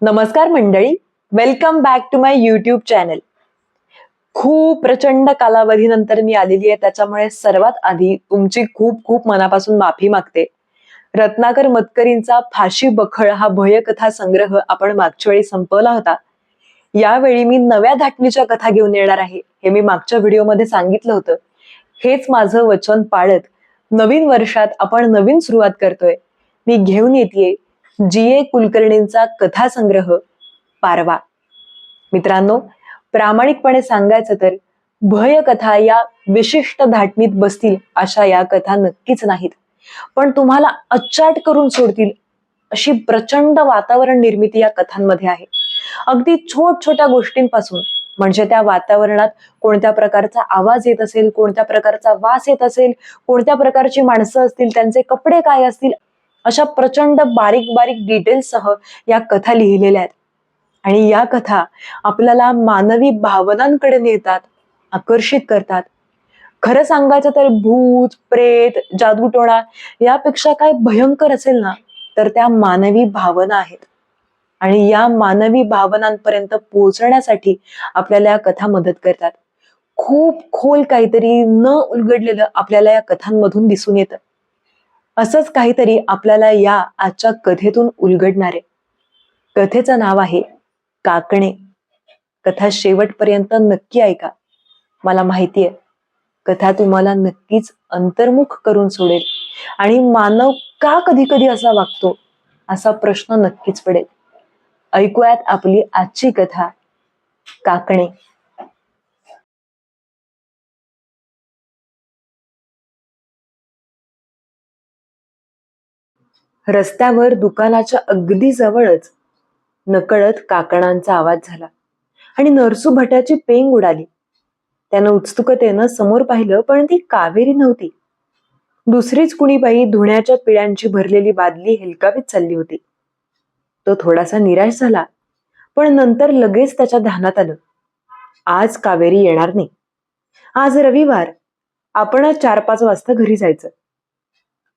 नमस्कार मंडळी, welcome back to my YouTube channel. खूप प्रचंड कालावधीनंतर मी आलेली आहे, त्याच्यामुळे सर्वात आधी तुमची खूप खूप मनापासून माफी मागते. रत्नाकर मतकरींचा फाशी बखळ हा भयकथा संग्रह आपण मागच्या वेळी संपवला होता. यावेळी मी नव्या धाटणीच्या कथा घेऊन येणार आहे, हे मी मागच्या व्हिडिओमध्ये सांगितलं होतं. हेच माझं वचन पाळत नवीन वर्षात आपण नवीन सुरुवात करतोय. मी घेऊन येते जी.ए. कुलकर्णींचा कथासंग्रह पारवा. मित्रांनो, प्रामाणिकपणे सांगायचं तर भयकथा या विशिष्ट धाटणीत बसतील अशा या कथा नक्कीच नाहीत, पण तुम्हाला अच्चाट करून सोडतील अशी प्रचंड वातावरण निर्मिती या कथांमध्ये आहे. अगदी छोट्या गोष्टींपासून, म्हणजे त्या वातावरणात कोणत्या प्रकारचा आवाज येत असेल, कोणत्या प्रकारचा वास येत असेल, कोणत्या प्रकारची माणसं असतील, त्यांचे कपडे काय असतील, अशा प्रचंड बारीक बारीक डिटेल्ससह या कथा लिहिलेल्या आहेत. आणि या कथा आपल्याला मानवी भावनांकडे नेतात, आकर्षित करतात. खरं सांगायचं तर भूत, प्रेत, जादूटोणा यापेक्षा काय भयंकर असेल ना, तर त्या मानवी भावना आहेत. आणि या मानवी भावनांपर्यंत पोहोचण्यासाठी आपल्याला या कथा मदत करतात. खूप खोल काहीतरी न उलगडलेलं आपल्याला या कथांमधून दिसून येतं. असंच काहीतरी आपल्याला या आजच्या कथेतून उलगडणार आहे. कथेचं नाव आहे काकणे. कथा शेवटपर्यंत नक्की ऐका. मला माहितीये, कथा तुम्हाला नक्कीच अंतर्मुख करून सोडेल आणि मानव का कधी कधी असा वागतो असा प्रश्न नक्कीच पडेल. ऐकूयात आपली आजची कथा, काकणे. रस्त्यावर दुकानाच्या अगदी जवळच नकळत काकणांचा आवाज झाला आणि नरसू भटाची पेंग उडाली. त्यानं उत्सुकतेनं समोर पाहिलं, पण ती कावेरी नव्हती. दुसरीच कुणी बाई धुण्याच्या पिळ्यांची भरलेली बादली हेलकावीत चालली होती. तो थोडासा निराश झाला, पण नंतर लगेच त्याच्या ध्यानात आलं, आज कावेरी येणार नाही. आज रविवार, आपण 4-5 वाजता घरी जायचं.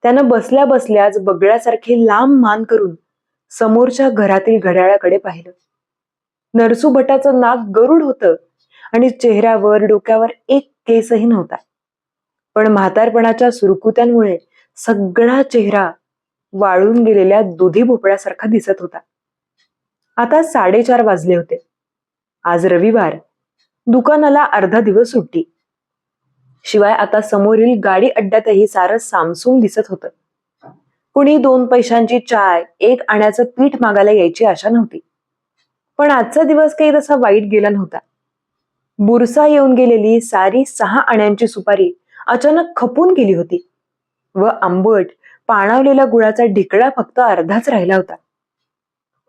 त्यानं बसल्या बसल्याच बगळ्यासारखी लांब मान करून समोरच्या घरातील घड्याळाकडे पाहिलं. नरसू भटाचं नाक गरुड होतं आणि चेहऱ्यावर, डोक्यावर एक केसही नव्हता. पण म्हातारपणाच्या सुरकुत्यांमुळे सगळा चेहरा वाळून गेलेल्या दुधी भोपळ्यासारखा दिसत होता. आता 4:30 वाजले होते. आज रविवार, दुकानाला अर्धा दिवस सुट्टी. शिवाय आता समोरील गाडी अड्ड्यातही सारं सामसूम दिसत होतं. कुणी 2 पैशांची चाय, 1 आण्याचं पीठ मागायला यायची आशा नव्हती. पण आजचा दिवस काही तसा वाईट गेला नव्हता. बुरसा येऊन गेलेली सारी 6 आण्यांची सुपारी अचानक खपून गेली होती व आंबट पाणावलेला गुळाचा ढिकळा फक्त अर्धाच राहिला होता.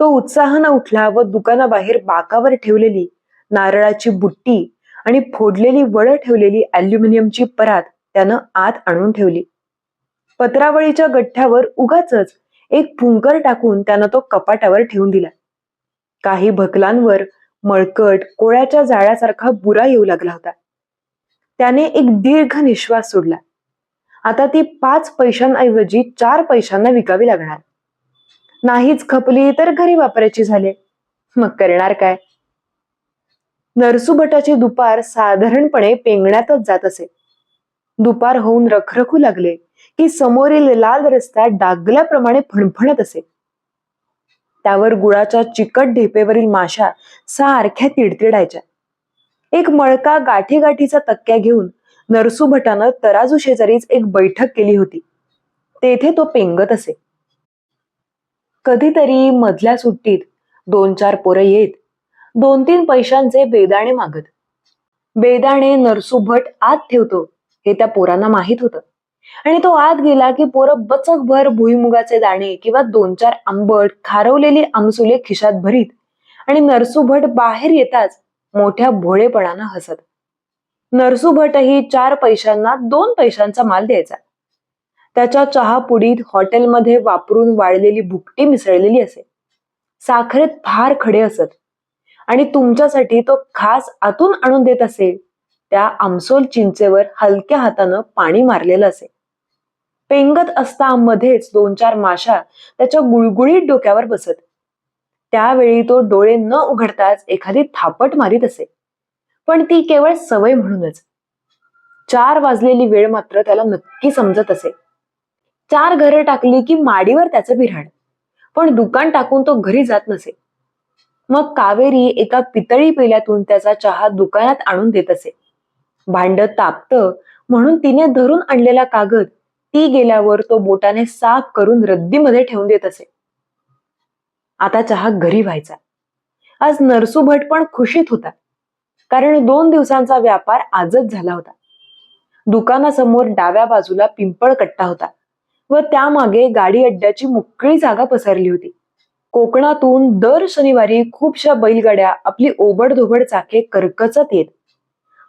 तो उत्साहानं उठला व दुकानाबाहेर बाकावर ठेवलेली नारळाची बुट्टी आणि फोडलेली वळं ठेवलेली अल्युमिनियमची परात त्यानं आत आणून ठेवली. पत्रावळीच्या गठ्ठ्यावर उगाचच एक फुंकर टाकून त्यानं तो कपाटावर ठेवून दिला. काही भकलांवर मळकट कोळ्याच्या जाळ्यासारखा बुरा येऊ लागला होता. त्याने एक दीर्घ निश्वास सोडला. आता ती 5 पैशांऐवजी 4 पैशांना विकावी लागणार. नाहीच खपली तर घरी वापरायची झाले, मग करणार काय. नरसू भटाची दुपार साधारणपणे पेंगण्यातच जात असे. दुपार होऊन रखरखू लागले की समोरील लाल रस्ता डागल्याप्रमाणे फणफणत असे. त्यावर गुळाच्या चिकट ढेपेवरील माशा सारख्या तिडतिडायच्या. एक मळका गाठी गाठीचा तक्क्या घेऊन नरसू भटानं तराजू शेजारीच एक बैठक केली होती. तेथे तो पेंगत असे. कधीतरी मधल्या सुट्टीत 2-4 पोरं येत 2-3 पैशांचे बेदाणे मागत. बेदाणे नरसू भट आत ठेवतो हे त्या पोरांना माहित होतं आणि तो आत गेला की पोरं बचकभर भुईमुगाचे दाणे किंवा 2-4 आंबट खारवलेली आमसुले खिशात भरीत आणि नरसू भट बाहेर येताच मोठ्या भोळेपणानं हसत. नरसू भटही 4 पैशांना 2 पैशांचा माल द्यायचा. त्याच्या चहा पुडीत हॉटेलमध्ये वापरून वाळलेली भुकटी मिसळलेली असे. साखरेत फार खडे असत आणि तुमच्यासाठी तो खास आतून आणून देत असे त्या आमसोल चिंचेवर हलक्या हातानं पाणी मारलेलं असे. पेंगत असता मध्येच 2-4 माशा त्याच्या गुळगुळीत डोक्यावर बसत. त्यावेळी तो डोळे न उघडताच एखादी थापट मारीत असे, पण ती केवळ सवय म्हणूनच. 4 वाजलेली वेळ मात्र त्याला नक्की समजत असे. 4 घरे टाकली की माडीवर त्याचं बिऱ्हाड, पण दुकान टाकून तो घरी जात नसे. मग कावेरी एका पितळी पेल्यातून त्याचा चहा दुकानात आणून देत असे. भांड तापतं म्हणून तिने धरून आणलेला कागद ती गेल्यावर तो बोटाने साफ करून रद्दीमध्ये ठेवून देत असे. आता चहा घरी व्हायचा. आज नरसू भट पण खुशीत होता, कारण 2 दिवसांचा व्यापार आजच झाला होता. दुकानासमोर डाव्या बाजूला पिंपळ कट्टा होता व त्यामागे गाडी अड्ड्याची मोकळी जागा पसरली होती. कोकणातून दर शनिवारी खूपशा बैलगाड्या आपली ओबडधोबड चाके करकचत येत.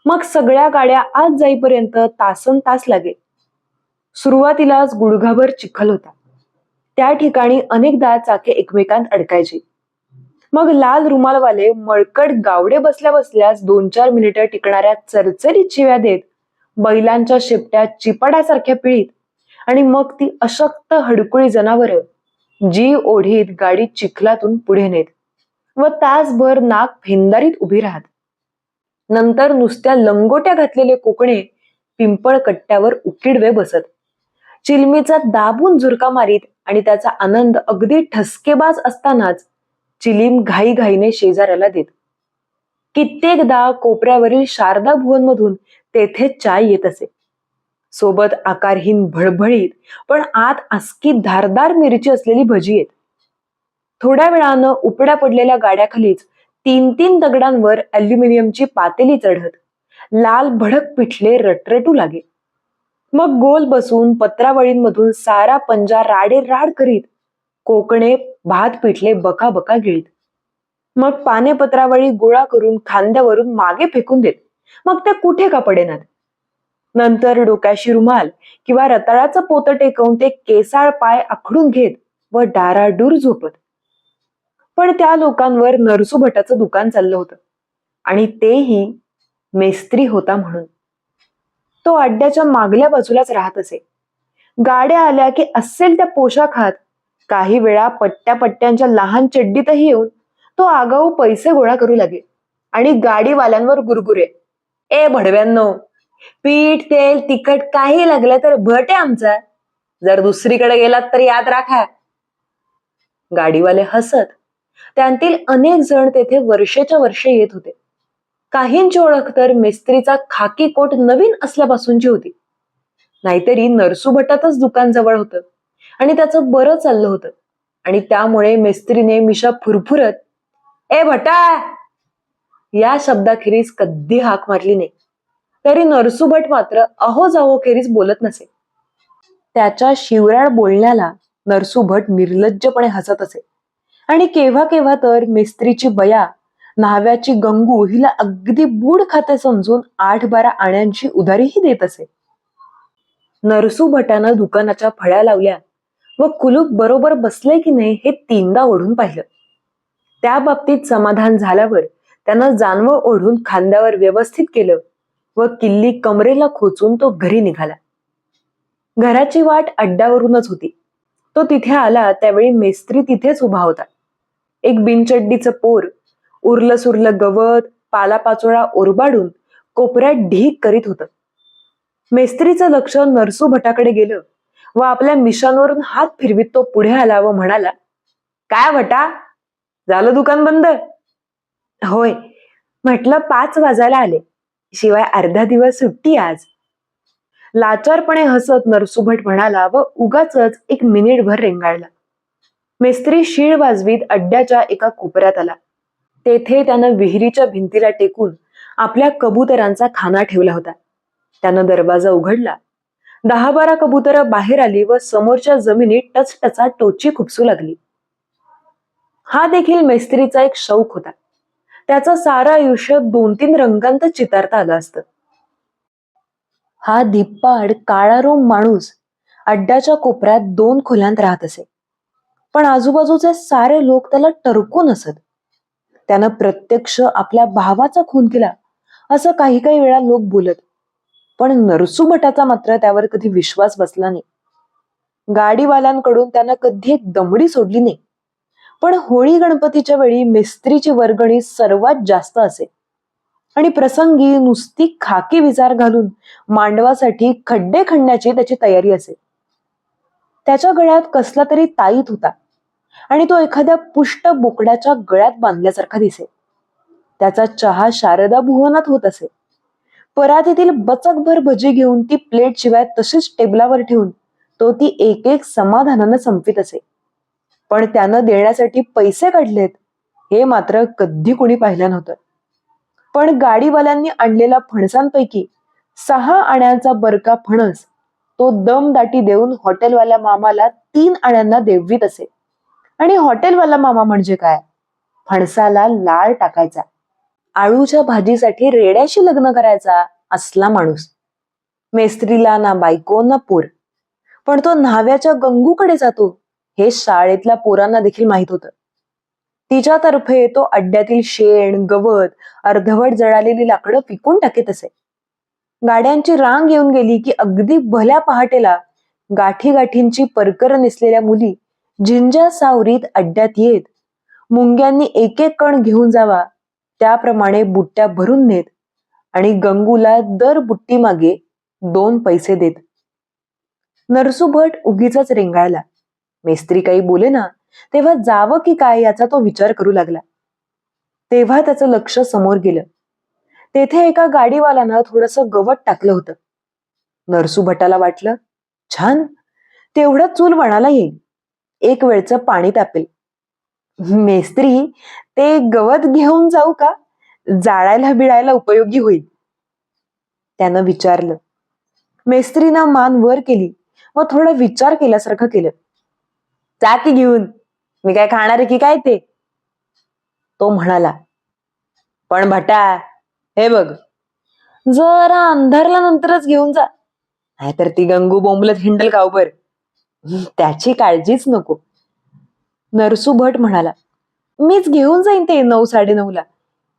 मग सगळ्या गाड्या आज जाईपर्यंत तासन तास लागे. सुरुवातीलाच गुडघाभर चिखल होता. त्या ठिकाणी अनेकदा चाके एकमेकांत अडकायची. मग लाल रुमालवाले मळकट गावडे बसल्या बसल्याच 2-4 मिनिटं टिकणाऱ्या चरचरीत शिव्या देत बैलांच्या शेपट्या चिपाड्यासारख्या पिळीत आणि मग ती अशक्त हडकुळी जनावरं जी ओढीत गाडी चिखलातून पुढे नेत व तासभर नाक फेंदारीत उभी राहत. नंतर नुसत्या लंगोट्या घातलेले कोकणे पिंपळ कट्ट्यावर उकिडवे बसत, चिलमीचा दाबून झुरका मारीत आणि त्याचा आनंद अगदी ठसकेबाज असतानाच चिलीम घाईघाईने शेजाऱ्याला देत. कित्येकदा कोपऱ्यावरील शारदा भुवन मधून तेथे चाय येत असे. सोबत आकारहीन भळभळीत पण आत आसकी धारदार मिरची असलेली भजी येत. थोड्या वेळानं उपड्या पडलेल्या गाड्याखालीच 3-3 दगडांवर अल्युमिनियमची पातेली चढत लाल भडक पिठले रटरटू लागे. मग गोल बसून पत्रावळींमधून सारा पंजा राडे राड करीत कोकणे भात पिठले बका बका गिळीत. मग पाने पत्रावळी गोळा करून खांद्यावरून मागे फेकून देत. मग ते कुठे का पडेनात. नंतर डोक्याशी रुमाल किंवा रताळाचं पोतं टेकवून ते केसाळ पाय आखडून घेत व डाराडूर झोपत. पण त्या लोकांवर नरसू भटाचं दुकान चाललं होतं, आणि तेही मेस्त्री होता म्हणून. तो अड्ड्याच्या मागल्या बाजूलाच राहत असे. गाड्या आल्या की असेल त्या पोशाखात, काही वेळा पट्ट्या पट्ट्यांच्या लहान चड्डीतही येऊन तो आगाऊ पैसे गोळा करू लागे आणि गाडीवाल्यांवर गुरगुरे, ए भडव्यांनो, पीठ तेल तिखट काही लागलं तर भट आहे आमचा, जर दुसरीकडे गेलात तर याद राखा. गाडीवाले हसत. त्यांतील अनेक जण तेथे वर्षेच्या वर्षे येत होते. काहींची ओळख तर मेस्त्रीचा खाकी कोट नवीन असल्यापासूनची होती. नाहीतरी नरसू भटातच दुकान जवळ होतं आणि त्याचं बरं चाललं होतं, आणि त्यामुळे मेस्त्रीने मिशा फुरफुरत ए भटा या शब्दाखेरीज कधी हाक मारली नाही. तरी नरसू भट मात्र अहो जावो खेरीज बोलत नसे. त्याच्या शिवराळ बोलण्याला नरसू भट निर्लज्जपणे हसत असे, आणि केव्हा केव्हा तर मेस्त्रीची बया न्हाव्याची गंगू हिला अगदी बूड खाते समजून 8-12 आण्यांची उधारीही देत असे. नरसू भटानं दुकानाच्या फळ्या लावल्या व कुलूप बरोबर बसले की नाही हे 3दा ओढून पाहिलं. त्या बाबतीत समाधान झाल्यावर त्यानं जानवं ओढून खांद्यावर व्यवस्थित केलं व किल्ली कमरेला खोचून तो घरी निघाला. घराची वाट अड्ड्यावरूनच होती. तो तिथे आला त्यावेळी मेस्त्री तिथेच उभा होता. एक बिनचड्डीचं पोर उरलं सुरलं गवत पालापाचोळा ओरबाडून कोपऱ्यात ढीक करीत होतं. मेस्त्रीचं लक्ष नरसू भटाकडे गेलं व आपल्या मिशांवरून हात फिरवीत तो पुढे आला व म्हणाला, काय भटा, झालं दुकान बंद? होय, म्हटलं 5 वाजायला आले, शिवाय अर्धा दिवस सुट्टी आज. लाचारपणे हसत नरसुभट म्हणाला व उगाच 1 मिनिटभर रेंगाळला. मेस्त्री शीळ वाजवीत अड्ड्याच्या एका कोपऱ्यात आला. तेथे त्यानं विहिरीच्या भिंतीला टेकून आपल्या कबुतरांचा खाना ठेवला होता. त्यानं दरवाजा उघडला. 10-12 कबुतरं बाहेर आली व समोरच्या जमिनीत टचटचा टोची खुपसू लागली. हा देखील मेस्त्रीचा एक शौक होता. त्याचं सारं आयुष्य 2-3 रंगांत चितारता आलं असतं. हा धिप्पाड काळारोम माणूस अड्ड्याच्या कोपऱ्यात 2 खोल्यांत राहत असे, पण आजूबाजूचे सारे लोक त्याला टरकून असत. त्यानं प्रत्यक्ष आपल्या भावाचा खून केला असं काही काही वेळा लोक बोलत, पण नरसू भटाचा मात्र त्यावर कधी विश्वास बसला नाही. गाडीवाल्यांकडून त्यानं कधी एक दमडी सोडली नाही, पण होळी गणपतीच्या वेळी मेस्त्रीची वर्गणी सर्वात जास्त असे आणि प्रसंगी नुसती खाकी विजार घालून मांडवासाठी खड्डे खणण्याची त्याची तयारी असे. त्याच्या गळ्यात कसला तरी ताईत होता आणि तो एखाद्या पुष्ट बोकडाच्या गळ्यात बांधल्यासारखा दिसे. त्याचा चहा शारदा भुवनात होत असे. परातीतील बचकभर भजी घेऊन ती प्लेट शिवाय तशीच टेबलावर ठेवून तो ती एक एक समाधानानं संपवीत असे. पण त्यानं देण्यासाठी पैसे काढलेत हे मात्र कधी कोणी पाहिलं नव्हतं. पण गाडीवाल्यांनी आणलेला फणसांपैकी 6 आण्यांचा बरका फणस तो दमदाटी देऊन हॉटेलवाल्या मामाला 3 आण्यांना देववीत असे. आणि हॉटेलवाला मामा म्हणजे काय? फणसाला लाळ टाकायचा, आळूच्या भाजीसाठी रेड्याशी लग्न करायचा असला माणूस. मेस्त्रीला ना बायको ना पोर, पण तो न्हाव्याच्या गंगूकडे जातो हे शाळेतल्या पोरांना देखील माहित होतं. तिच्यातर्फे तो अड्ड्यातील शेण गवत अर्धवट जळालेली लाकडं पिकून टाकीत असे. गाड्यांची रांग येऊन गेली की अगदी भल्या पहाटेला गाठी गाठींची परकर नेसलेल्या मुली झिंजा सावरीत अड्ड्यात येत मुंग्यांनी एक एक कण घेऊन जावा त्याप्रमाणे बुट्ट्या भरून नेत आणि गंगूला दर बुट्टी मागे 2 पैसे देत. नरसू भट उगीच रेंगाळला. मेस्त्री काही बोले ना तेव्हा जावं की काय याचा तो विचार करू लागला. तेव्हा त्याचं लक्ष समोर गेलं. तेथे एका गाडीवाल्यानं थोडंसं गवत टाकलं होतं. नरसू भटाला वाटलं, छान, तेवढं चूल वणाला येईल, एक वेळचं पाणी तापेल. मेस्त्री, ते गवत घेऊन जाऊ का? जाळायला बिळायला उपयोगी होईल, त्यानं विचारलं. मेस्त्रीनं मान वर केली व थोडा विचार केल्यासारखं केलं. जा की घेऊन, मी काय खाणार आहे की काय ते, तो म्हणाला. पण भटा, हे बघ, जरा अंधारला नंतरच घेऊन जा, नाहीतर ती गंगू बोंबलत हिंडल गावभर, त्याची काळजीच नको. नरसू भट म्हणाला, मीच घेऊन जाईन ते 9-9:30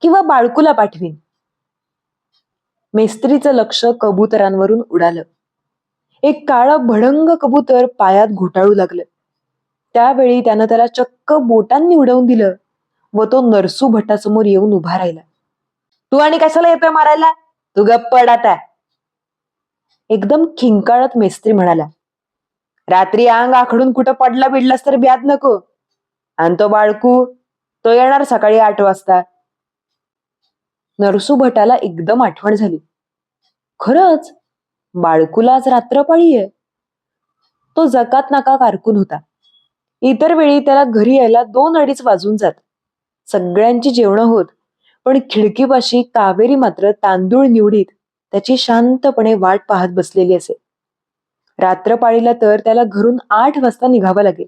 किंवा बाळकूला पाठवीन. मेस्त्रीचं लक्ष कबुतरांवरून उडालं. एक काळं भडंग कबूतर पायात घोटाळू लागलं. त्यावेळी त्यानं त्याला चक्क बोटांनी उडवून दिलं व तो नरसू भटासमोर येऊन उभा राहिला. तू आणि कशाला येतोय मारायला? तू गप्प पड आता, एकदम खिंकाळत मेस्त्री म्हणाला. रात्री अंग आखडून कुठं पडला बिडलास तर ब्याद नको. आणि तो बाळकू, तो येणार सकाळी 8 वाजता. नरसू भटाला एकदम आठवण झाली. खरंच बाळकूला आज रात्रपाळी आहे. तो जकात नाका कारकून होता. इतर वेळी त्याला घरी यायला 2-2:30 वाजून जात. सगळ्यांची जेवणं होत, पण खिडकीपाशी कावेरी मात्र तांदूळ निवडीत त्याची शांतपणे वाट पाहत बसलेली असे. रात्रपाळीला तर त्याला घरून 8 वाजता निघावं लागे.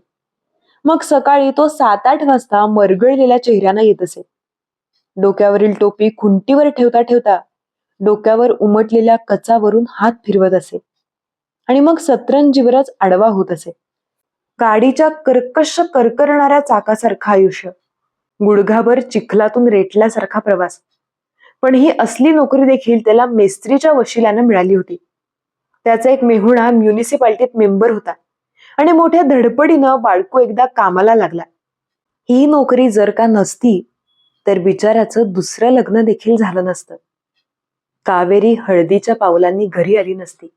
मग सकाळी तो 7-8 वाजता मरगळलेल्या चेहऱ्यानं येत असे. डोक्यावरील टोपी खुंटीवर ठेवता ठेवता डोक्यावर उमटलेल्या कचावरून हात फिरवत असे आणि मग सतरंजीवरच आडवा होत असे. गाडीच्या कर्कश करकरणाऱ्या चाकासारखं आयुष्य, गुडघाभर चिखलातून रेटल्यासारखा प्रवास. पण ही असली नोकरी देखील त्याला मेस्त्रीच्या वशिल्यानं मिळाली होती. त्याचा एक मेहुणा म्युनिसिपालिटीत मेंबर होता आणि मोठ्या धडपडीनं बाळकू एकदा कामाला लागला. ही नोकरी जर का नसती तर बिचाऱ्याचं दुसरं लग्न देखील झालं नसतं. कावेरी हळदीच्या पावलांनी घरी आली नसती.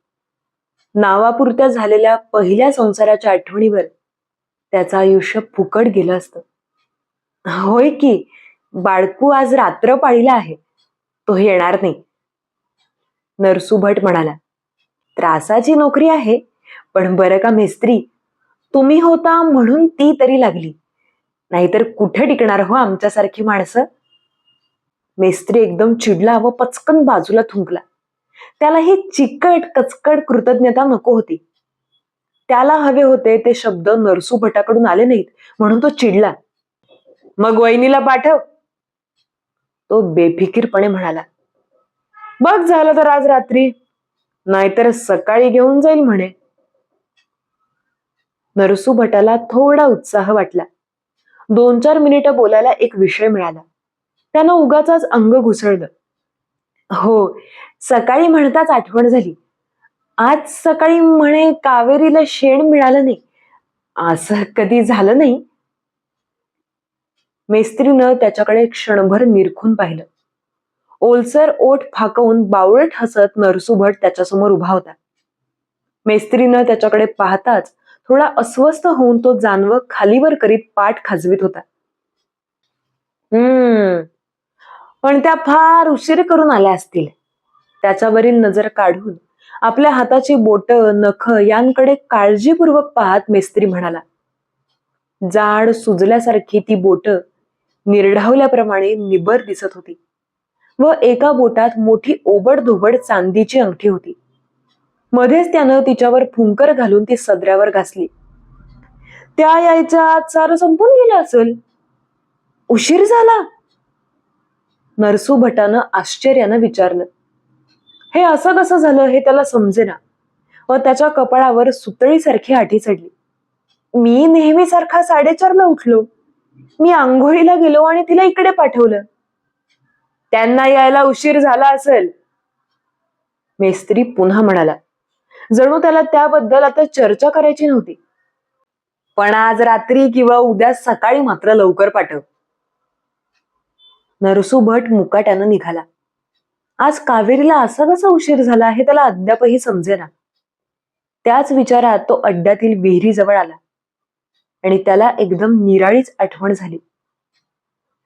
नावापुरत्या झालेल्या पहिल्या संसाराच्या आठवणीवर त्याचं आयुष्य फुकट गेलं असतं. होय की, बाळकू आज रात्रपाळीला आहे, तो येणार नाही. नरसू भट म्हणाला. त्रासाची नोकरी आहे, पण बरं का मेस्त्री, तुम्ही होता म्हणून ती तरी लागली, नाहीतर कुठे टिकणार हो आमच्यासारखी माणसं. मेस्त्री एकदम चिडला व पचकन बाजूला थुंकला. त्याला ही चिकट कचकट कृतज्ञता नको होती. त्याला हवे होते ते शब्द नरसू भटाकडून आले नाहीत म्हणून तो चिडला. मग वहिनीला पाठव, तो बेफिकीरपणे म्हणाला. बघ झालं तर आज रात्री, नाहीतर सकाळी घेऊन जाईल म्हणे. नरसू भटाला थोडा उत्साह वाटला. 2-4 मिनिटं बोलायला एक विषय मिळाला. त्यानं उगाच अंग घुसळलं. हो, सकाळी म्हणताच आठवण झाली. आज सकाळी म्हणे कावेरीला शेण मिळालं नाही. असं कधी झालं नाही. मेस्त्रीनं त्याच्याकडे क्षणभर निरखून पाहिलं. ओलसर ओठ फाकवून बावळट हसत नरसूभट त्याच्यासमोर उभा होता. मेस्त्रीनं त्याच्याकडे पाहताच थोडा अस्वस्थ होऊन तो जानवं खालीवर करीत पाठ खाजवीत होता. पण त्या फार उशीर करून आल्या असतील. त्याच्यावरील नजर काढून आपल्या हाताची बोट नख यांकडे काळजीपूर्वक पाहत मेस्त्री म्हणाला. जाड सुजल्यासारखी ती बोट निर्ढावल्याप्रमाणे निबर दिसत होती व एका बोटात मोठी ओबडधोबड चांदीची अंगठी होती. मध्येच त्यानं तिच्यावर फुंकर घालून ती सदऱ्यावर घासली. त्या यायच्या आत सारं संपून गेलं असेल. उशीर झाला? नरसू भटानं आश्चर्यानं विचारलं. हे असं कसं झालं हे त्याला समजेना व त्याच्या कपाळावर सुतळीसारखी आठी चढली. मी नेहमीसारखा 4:30ला उठलो. मी आंघोळीला गेलो आणि तिला इकडे पाठवलं. त्यांना यायला उशीर झाला असेल, मेस्त्री पुन्हा म्हणाला. जणू त्याला त्याबद्दल आता चर्चा करायची नव्हती. पण आज रात्री किंवा उद्या सकाळी मात्र लवकर पाठव. नरसू भट मुकाट्यानं निघाला. आज कावेरीला असा कसा उशीर झाला हे त्याला अद्यापही समजेना. त्याच विचारात तो अड्ड्यातील विहिरीजवळ आला आणि त्याला एकदम निराळीच आठवण झाली.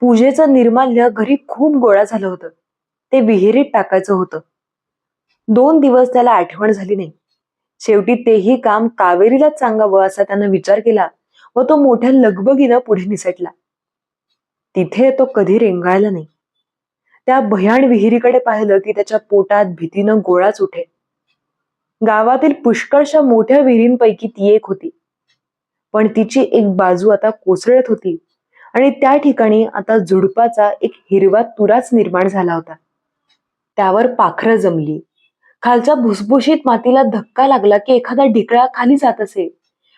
पूजेचं निर्माल्य घरी खूप गोळा झालं होतं. ते विहिरीत टाकायचं होतं. 2 दिवस त्याला आठवण झाली नाही. शेवटी तेही काम कावेरीलाच सांगावं असा त्यानं विचार केला व तो मोठ्या लगबगीनं पुढे निसटला. तिथे तो कधी रेंगाळला नाही. त्या भयाण विहिरीकडे पाहिलं की त्याच्या पोटात भीतीनं गोळाच उठे. गावातील पुष्कळशा मोठ्या विहिरींपैकी ती एक होती. पण तिची एक बाजू आता कोसळत होती आणि त्या ठिकाणी आता झुडपाचा एक हिरवा तुराच निर्माण झाला होता. त्यावर पाखरं जमली. खालच्या भुसभुशीत मातीला धक्का लागला की एखादा ढिकळा खाली जात असे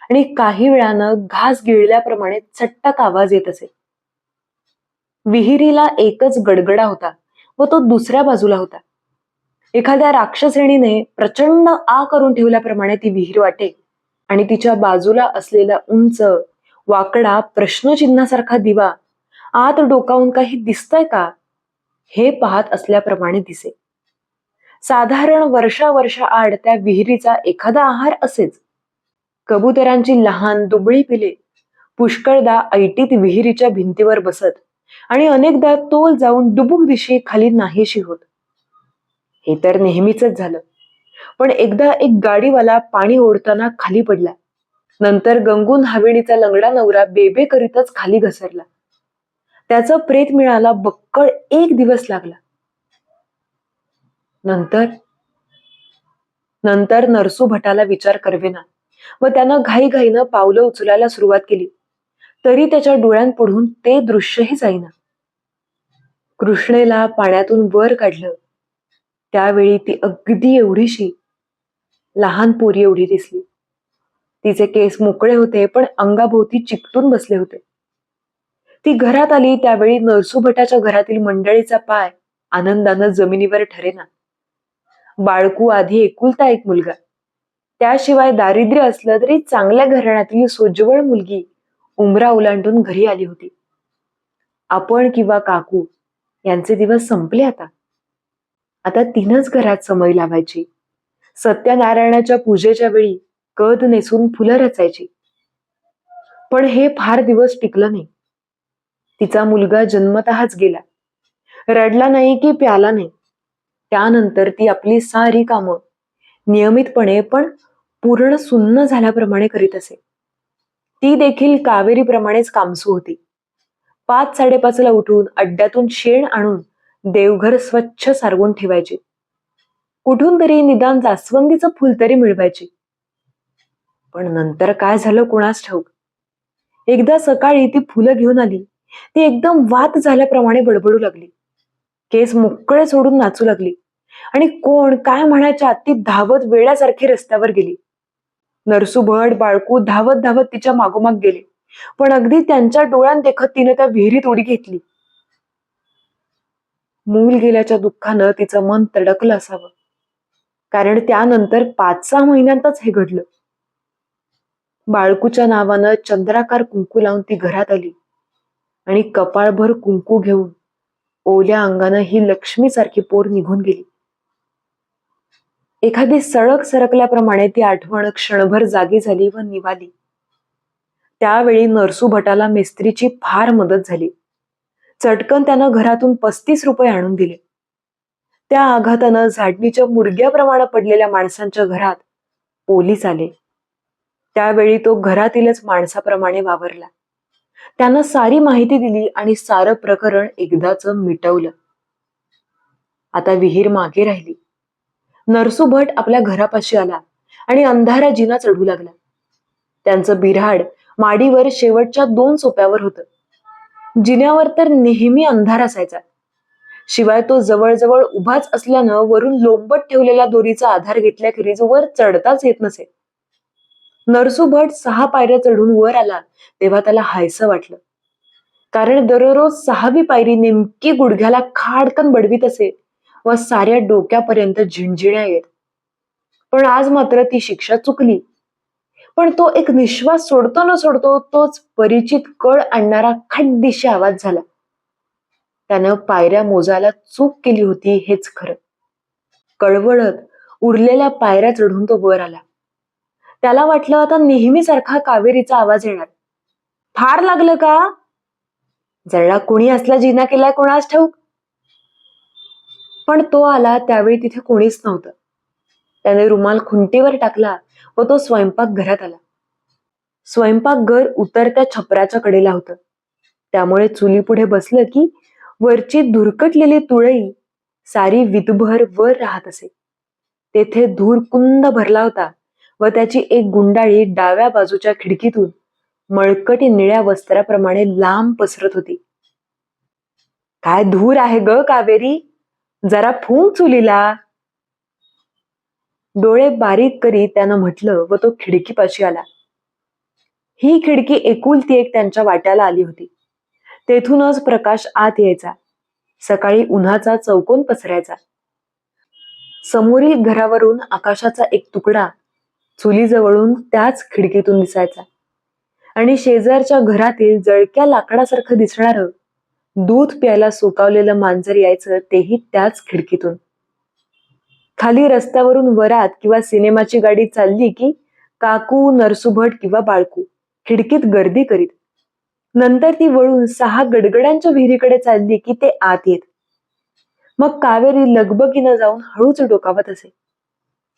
आणि काही वेळानं घास गिळल्याप्रमाणे चट्टक आवाज येत असे. विहिरीला एकच गडगडा होता व तो दुसऱ्या बाजूला होता. एखाद्या राक्षसिणीने प्रचंड आ करून ठेवल्याप्रमाणे ती विहीर वाटे आणि तिच्या बाजूला असलेला उंच वाकडा प्रश्नचिन्हासारखा दिवा आत डोकावून काही दिसतंय का हे पाहत असल्याप्रमाणे दिसे. साधारण वर्षावर्षाआड त्या विहिरीचा एखादा आहार असेच. कबुतरांची लहान दुबळी पिले पुष्कळदा ऐटीत विहिरीच्या भिंतीवर बसत आणि अनेकदा तोल जाऊन डुबुक दिशी खाली नाहीशी होत. हे तर नेहमीच झालं. पण एकदा एक गाडीवाला पाणी ओढताना खाली पडला. नंतर गंगून हवेलीचा लंगडा नवरा बेबे करीतच खाली घसरला. त्याचं प्रेत मिळायला बक्कळ 1 दिवस लागला. नंतर नरसू भटाला विचार करवेना व त्यानं घाईघाईनं पावलं उचलायला सुरुवात केली. तरी त्याच्या डोळ्यांपुढून ते दृश्यही जाईना. कृष्णेला पाण्यातून वर काढलं त्यावेळी ती अगदी एवढीशी लहान पोरी एवढी दिसली. तिचे केस मोकळे होते पण अंगाभोवती चिकटून बसले होते. ती घरात आली त्यावेळी नरसू भटाच्या घरातील मंडळीचा पाय आनंदानं जमिनीवर ठरेना. बाळकू आधी एकुलता एक मुलगा. त्याशिवाय दारिद्र्य असलं तरी चांगल्या घराण्यातील सोज्वळ मुलगी उमरा ओलांडून घरी आली होती. आपण किंवा काकू यांचे दिवस संपले आता. आता तिनंच घरात समय लावायची. सत्यनारायणाच्या पूजेच्या वेळी कद नेसून फुलं रचायची. पण हे फार दिवस टिकलं नाही. तिचा मुलगा जन्मतःच गेला. रडला नाही की प्याला नाही. त्यानंतर ती आपली सारी कामं नियमितपणे पण पूर्ण सुन्न झाल्याप्रमाणे करीत असे. ती देखील कावेरीप्रमाणेच कामसू होती. 5-5:30ला उठून अड्ड्यातून शेण आणून देवघर स्वच्छ सारवून ठेवायची. कुठून तरी निदान जास्वंदीचं फुल तरी मिळवायची. पण नंतर काय झालं कोणास ठाऊक. एकदा सकाळी ती फुलं घेऊन आली. ती एकदम वात झाल्याप्रमाणे बडबडू लागली. केस मोकळे सोडून नाचू लागली आणि कोण काय म्हणायच्या ती धावत वेड्यासारखी रस्त्यावर गेली. नरसू भट बाळकू धावत धावत तिच्या मागोमाग गेले. पण अगदी त्यांच्या डोळ्यात देखत तिने त्या विहिरीत उडी घेतली. मूल गेल्याच्या दुःखानं तिचं मन तडकलं असावं. कारण त्यानंतर 5-6 महिन्यांतच हे घडलं. बाळकूच्या नावानं चंद्राकार कुंकू लावून ती घरात आली आणि कपाळभर कुंकू घेऊन ओल्या अंगानं ही लक्ष्मीसारखी पोर निघून गेली. एखादी सळक सरकल्याप्रमाणे ती आठवण क्षणभर जागी झाली व निवाली. त्यावेळी नरसू भटाला मेस्त्रीची फार मदत झाली. चटकन त्यानं घरातून 35 रुपये आणून दिले. त्या आघातानं झाडणीच्या मुडग्याप्रमाणे पडलेल्या माणसांच्या घरात पोलीस आले. त्यावेळी तो घरातीलच माणसाप्रमाणे वावरला. त्यानं सारी माहिती दिली आणि सारं प्रकरण एकदाच मिटवलं. आता विहीर मागे राहिली. नरसू भट आपल्या घरापाशी आला आणि अंधारा जिना चढू लागला. त्यांचं बिऱ्हाड माडीवर शेवटच्या 2 सोप्यावर होतं. जिन्यावर तर नेहमी अंधार असायचा. शिवाय तो जवळजवळ उभाच असल्यानं वरून लोंबट ठेवलेल्या दोरीचा आधार घेतल्याखेरीज वर चढताच येत नसे. नरसू भट 6 पायऱ्या चढून वर आला तेव्हा त्याला हायसं वाटलं. कारण दररोज 6वी पायरी नेमकी गुडघ्याला खाडकन बडवीत असे व साऱ्या डोक्यापर्यंत झिणझिण्या येत. पण आज मात्र ती शिक्षा चुकली. पण तो एक निश्वास सोडतो न सोडतो तोच परिचित कळ आणणारा खड्दिशी आवाज झाला. त्यानं पायऱ्या मोजायला चूक केली होती हेच खरं. कळवळत उरलेल्या पायऱ्या चढून तो वर आला. त्याला वाटलं आता नेहमीसारखा कावेरीचा आवाज येणार. फार लागलं का? जळला कोणी असला जिना केलाय कोणास ठाऊक. पण तो आला त्यावेळी तिथे कोणीच नव्हतं. त्याने रुमाल खुंटीवर टाकला व तो स्वयंपाकघरात आला. स्वयंपाकघर उतरत्या छपराच्या कडेला होतं. त्यामुळे चुलीपुढे बसलं की वरची धुरकटलेली तुळई सारी वितभर वर राहत असे. तेथे धूर कुंद भरला होता व त्याची एक गुंडाळी डाव्या बाजूच्या खिडकीतून मळकटी निळ्या वस्त्राप्रमाणे लांब पसरत होती. काय धूर आहे ग कावेरी, जरा फूंक चुलीला. डोळे बारीक करीत त्यानं म्हटलं व तो खिडकीपाशी आला. ही खिडकी एकुलती एक त्यांच्या वाट्याला आली होती. तेथूनच प्रकाश आत यायचा. सकाळी उन्हाचा चौकोन पसरायचा. समोरील घरावरून आकाशाचा एक तुकडा चुलीजवळून त्याच खिडकीतून दिसायचा आणि शेजारच्या घरातील जळक्या लाकडासारखं दिसणारं दूध प्यायला सुकावलेलं मांजर यायचं तेही त्याच खिडकीतून. खाली रस्त्यावरून वरात किंवा सिनेमाची गाडी चालली की काकू, नरसुभट किंवा बाळकू खिडकीत गर्दी करीत. नंतर ती वळून 6 गडगड्यांच्या विहिरीकडे चालली की ते आत येत. मग कावेरी लगबगीनं जाऊन हळूच डोकावत असे.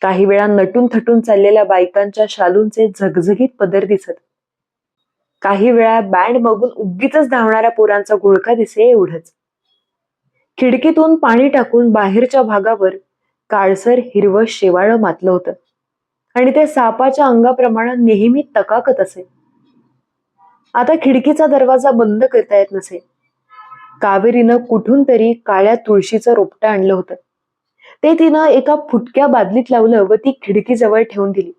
काही वेळा नटून थटून चाललेल्या बायकांच्या शालूंचे झगझगीत पदर दिसत. काही वेळा बँड बघून उगीच धावणाऱ्या पोरांचा घोळका दिसे एवढंच. खिडकीतून पाणी टाकून बाहेरच्या भागावर काळसर हिरवं शेवाळं मातलं होतं आणि ते सापाच्या अंगाप्रमाणे नेहमी तकाकत असे. आता खिडकीचा दरवाजा बंद करता येत नसे. कावेरीनं कुठून तरी काळ्या तुळशीचं रोपटं आणलं होतं. ते तिनं एका फुटक्या बादलीत लावलं व ती खिडकीजवळ ठेवून दिली.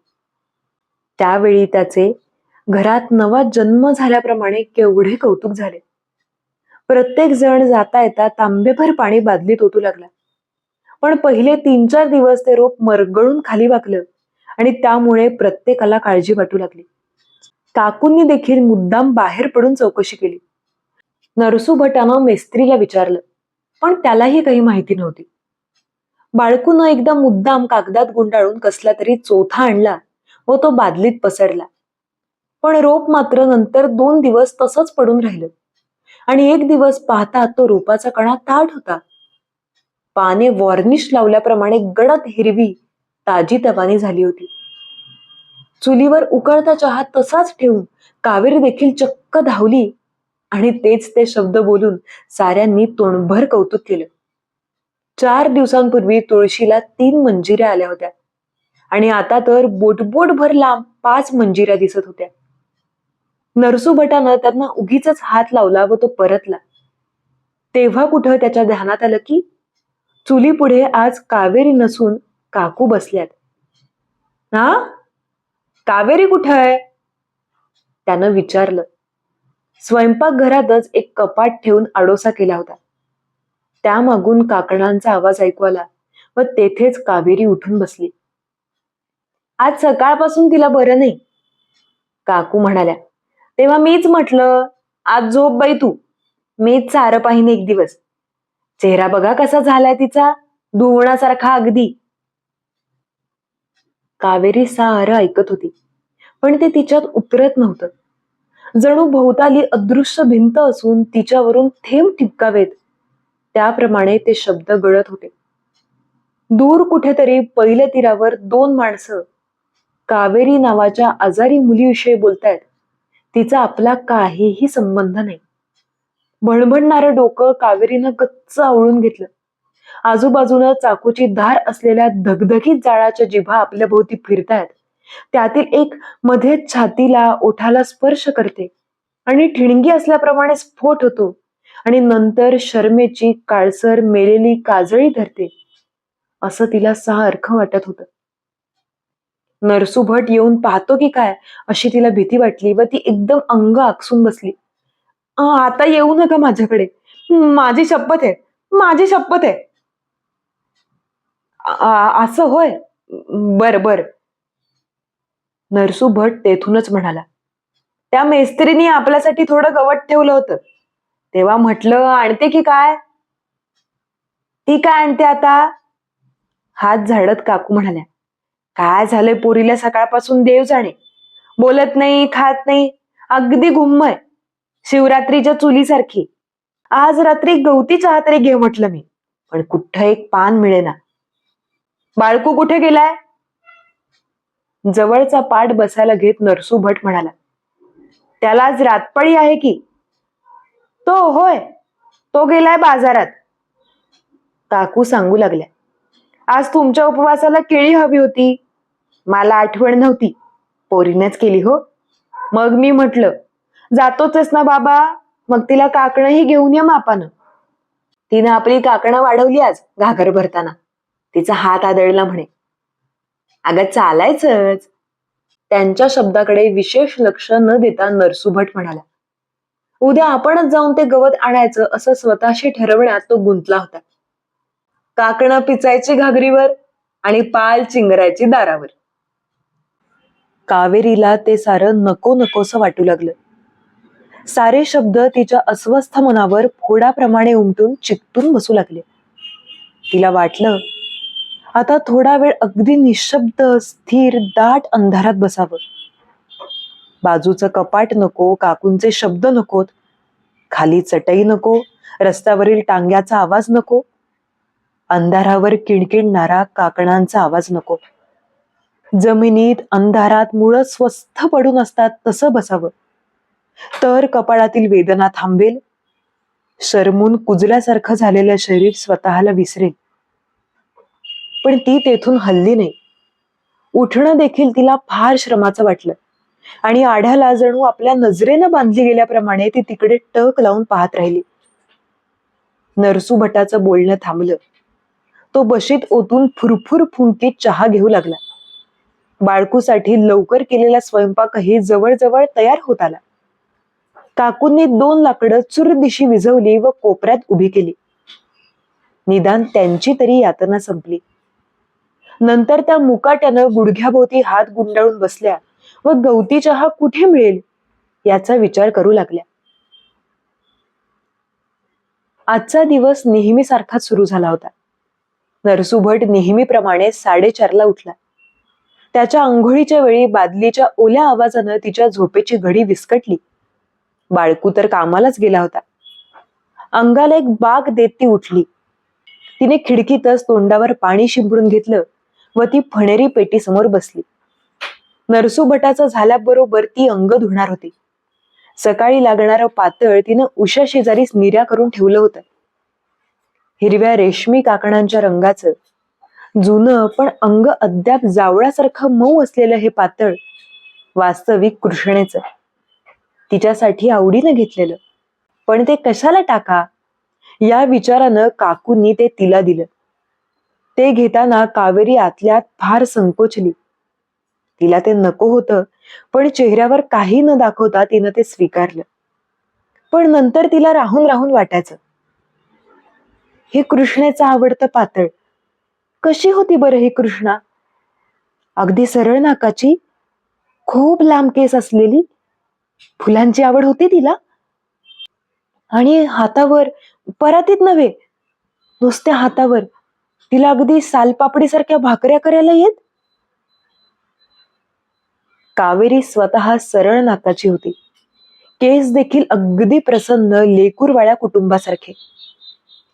त्यावेळी त्याचे घरात नवा जन्म झाल्याप्रमाणे केवढे कौतुक झाले. प्रत्येक जण जाता येता तांबेभर पाणी बादलीत ओतू लागला. पण पहिले 3-4 दिवस ते रोप मरगळून खाली वाकलं आणि त्यामुळे प्रत्येकाला काळजी वाटू लागली. काकूंनी देखील मुद्दाम बाहेर पडून चौकशी केली. नरसू भटानं मेस्त्रीला विचारलं, पण त्यालाही काही माहिती नव्हती. बाळकून एकदा मुद्दाम कागदात गुंडाळून कसला तरी चोथा आणला व तो बादलीत पसरला. पण रोप मात्र नंतर 2 दिवस तसंच पडून राहिलं आणि एक दिवस पाहता तो रोपाचा कणा ताठ होता. पाने वॉर्निश लावल्याप्रमाणे गडद हिरवी ताजी तवानी झाली होती. चुलीवर उकळता चहा तसाच ठेवून कावेरी देखील चक्क धावली आणि तेच ते शब्द बोलून साऱ्यांनी तोंडभर कौतुक केलं. 4 दिवसांपूर्वी तुळशीला 3 मंजिऱ्या आल्या होत्या आणि आता तर बोटभर लांब 5 मंजिऱ्या दिसत होत्या. नरसू भटानं त्यांना उगीच हात लावला व तो परतला. तेव्हा कुठं त्याच्या ध्यानात आलं की चुली पुढे आज कावेरी नसून काकू बसल्यात. हा, कावेरी कुठं आहे? त्यानं विचारलं. स्वयंपाकघरातच एक कपाट ठेवून आडोसा केला होता. त्यामागून काकणांचा आवाज ऐकू आला व तेथेच कावेरी उठून बसली. आज सकाळपासून तिला बरं नाही, काकू म्हणाल्या. तेव्हा मीच म्हटलं, आज झोप बाई तू, मीच सारं पाहीन एक दिवस. चेहरा बघा कसा झालाय तिचा, धुवणासारखा अगदी. कावेरी सारं ऐकत होती, पण ते तिच्यात उतरत नव्हतं. जणू भोवताली अदृश्य भिंत असून तिच्यावरून थेंब ठिपकावेत त्याप्रमाणे ते शब्द गळत होते. दूर कुठेतरी पहिल्या तीरावर दोन माणसं कावेरी नावाच्या आजारी मुलीविषयी बोलतायत. तिचा आपला काहीही संबंध नाही. भणभणणारं डोकं कावेरीनं गच्च आवळून घेतलं. आजूबाजूनं चाकूची धार असलेल्या धगधगीत जाळाच्या जिभा आपल्या भोवती फिरतायत. त्यातील एक मध्ये छातीला ओठाला स्पर्श करते आणि ठिणगी असल्याप्रमाणे स्फोट होतो आणि नंतर शर्मेची काळसर मेलेली काजळी धरते, असं तिला सारखं वाटत होतं. नरसू भट येऊन पाहतो की काय अशी तिला भीती वाटली व ती एकदम अंग आकसून बसली. आता येऊ नका माझ्याकडे, माझी शपथ आहे, माझी शपथ आहे. असं होय, बर बर. नरसू भट तेथूनच म्हणाला, त्या मेस्त्रीने आपल्यासाठी थोडं गवत ठेवलं होतं, तेव्हा म्हटलं आणते की काय. ती काय आणते आता. हात झाडत काकू म्हणाल्या, काय झालंय पोरीला सकाळपासून देव जाणे. बोलत नाही, खात नाही, अगदी गुम्म आहे, शिवरात्रीच्या चुलीसारखी. आज रात्री गवती चहा तरी घे म्हटलं मी, पण कुठं एक पान मिळेना. बाळकू कुठे गेलाय. जवळचा पाठ बसायला घेत नरसू भट म्हणाला, त्याला आज रातपळी आहे की. तो होय, तो गेलाय बाजारात. काकू सांगू लागल्या, आज तुमच्या उपवासाला केळी हवी होती. मला आठवण नव्हती, पोरीनेच केली हो. मग मी म्हटलं जातोच ना बाबा, मग तिला काकणंही घेऊन ये मापानं. तिनं आपली काकणं वाढवली आज घागर भरताना. तिचा हात आदळला म्हणे. अगं चालायचंच. त्यांच्या शब्दाकडे विशेष लक्ष न देता नरसू भट म्हणाला, उद्या आपणच जाऊन ते गवत आणायचं असं स्वतःशी ठरवण्यात तो गुंतला होता. काकणं पिचायची घागरीवर आणि पाल चिंगरायची दारावर. कावेरीला ते सारं नको नकोसं वाटू लागलं. सारे शब्द तिच्या अस्वस्थ मनावर फोडाप्रमाणे उमटून चिकटून बसू लागले. तिला वाटलं आता थोडा वेळ अगदी निशब्द स्थिर दाट अंधारात बसावं. बाजूचं कपाट नको, काकूंचे शब्द नकोत, खाली चटई नको, रस्त्यावरील टांग्याचा आवाज नको, अंधारावर किणकिणणारा काकणांचा आवाज नको. जमिनीत अंधारात मुळं स्वस्थ पडून असतात तसं बसावं. तर कपाळातील वेदना थांबेल, शरमून कुजल्यासारखं झालेलं शरीर स्वतःला विसरेल. पण ती तेथून हलली नाही. उठणं देखील तिला फार श्रमाचं वाटलं आणि आढ्याला जणू आपल्या नजरेनं बांधली गेल्याप्रमाणे ती तिकडे टक लावून पाहत राहिली. नरसू भटाचं बोलणं थांबलं. तो बशीत ओतून फुरफुर फुंकीत चहा घेऊ लागला. बाळकूसाठी लवकर केलेला स्वयंपाकही जवळजवळ तयार होत आला. काकूंनी 2 लाकडं चुरदिशी विझवली व कोपऱ्यात उभी केली. निदान त्यांची तरी यातना संपली. नंतर त्या मुकाट्यानं गुडघ्याभोवती हात गुंडाळून बसल्या व गवती चहा कुठे मिळेल याचा विचार करू लागल्या. आजचा दिवस नेहमीसारखाच सुरू झाला होता. नरसू भट नेहमीप्रमाणे 4:30ला उठला. त्याच्या अंघोळीच्या वेळी बादलीच्या ओल्या आवाजानं तिच्या झोपेची घडी विस्कटली. बाळकू तर कामालाच गेला होता. अंगाला एक बाग देत ती उठली. तिने खिडकीतच तोंडावर पाणी शिंपडून घेतलं व ती फणेरी पेटी समोर बसली. नरसू भटाचं झाल्याबरोबर ती अंग धुणार होती. सकाळी लागणारं पातळ तिनं उशा शेजारीच निर्या करून ठेवलं होतं. हिरव्या रेशमी काकणांच्या रंगाचं जुनं पण अंग अद्याप जावळासारखं मऊ असलेलं हे पातळ वास्तविक कृष्णेचं. तिच्यासाठी आवडीनं घेतलेलं, पण ते कशाला टाका या विचारानं काकूंनी ते तिला दिलं. ते घेताना कावेरी आतल्यात फार संकोचली. तिला ते नको होतं, पण चेहऱ्यावर काही न दाखवता तिनं ते स्वीकारलं. पण नंतर तिला राहून राहून वाटायचं, हे कृष्णेचं आवडतं पातळ. कशी होती बरं ही कृष्णा. अगदी सरळ नाकाची, खूप लांब केस असलेली. फुलांची आवड होती तिला. आणि हातावर, परातीत नव्हे, नुसत्या हातावर तिला अगदी सालपापडीसारख्या भाकऱ्या करायला येत. कावेरी स्वतः सरळ नाकाची होती. केस देखील अगदी प्रसन्न लेकूरवाळ्या कुटुंबासारखे.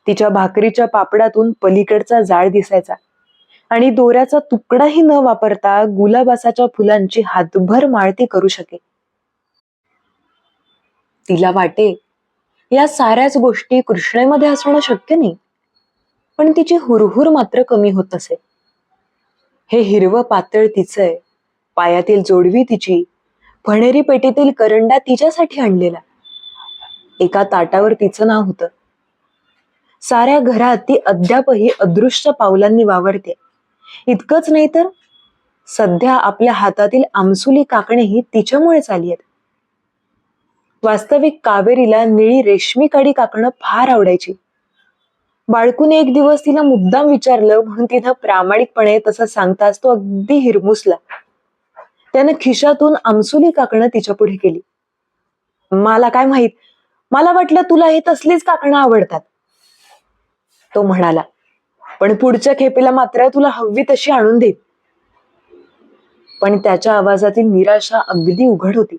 तिच्या भाकरीच्या पापडातून पलीकडचा जाळ दिसायचा आणि दोऱ्याचा तुकडाही न वापरता गुलाबासाच्या फुलांची हातभर माळती करू शके. तिला वाटे या साऱ्याच गोष्टी कृष्णेमध्ये असणं शक्य नाही, पण तिची हुरहुर मात्र कमी होत असे. हे हिरवं पातळ तिचंय, पायातील जोडवी तिची, फणेरी पेटीतील करंडा तिच्यासाठी आणलेला. एका ताटावर तिचं नाव होतं. साऱ्या घरात ती अद्यापही अदृश्य पावलांनी वावरते. इतकंच नाही तर सध्या आपल्या हातातील आमसुली काकणेही तिच्यामुळेच आली आहेत. वास्तविक कावेरीला निळी रेशमी काडी काकणं फार आवडायची. बाळकूने एक दिवस तिला मुद्दाम विचारलं म्हणून तिनं प्रामाणिकपणे तसं सांगताच तो अगदी हिरमुसला. त्यानं खिशातून आमसुली काकणं तिच्या पुढे केली. मला काय माहित, मला वाटलं तुला हे तसलीच काकणं आवडतात, तो म्हणाला. पण पुढच्या खेपेला मात्र तुला हवी तशी आणून देत. पण त्याच्या आवाजातील निराशा अगदी उघड होती.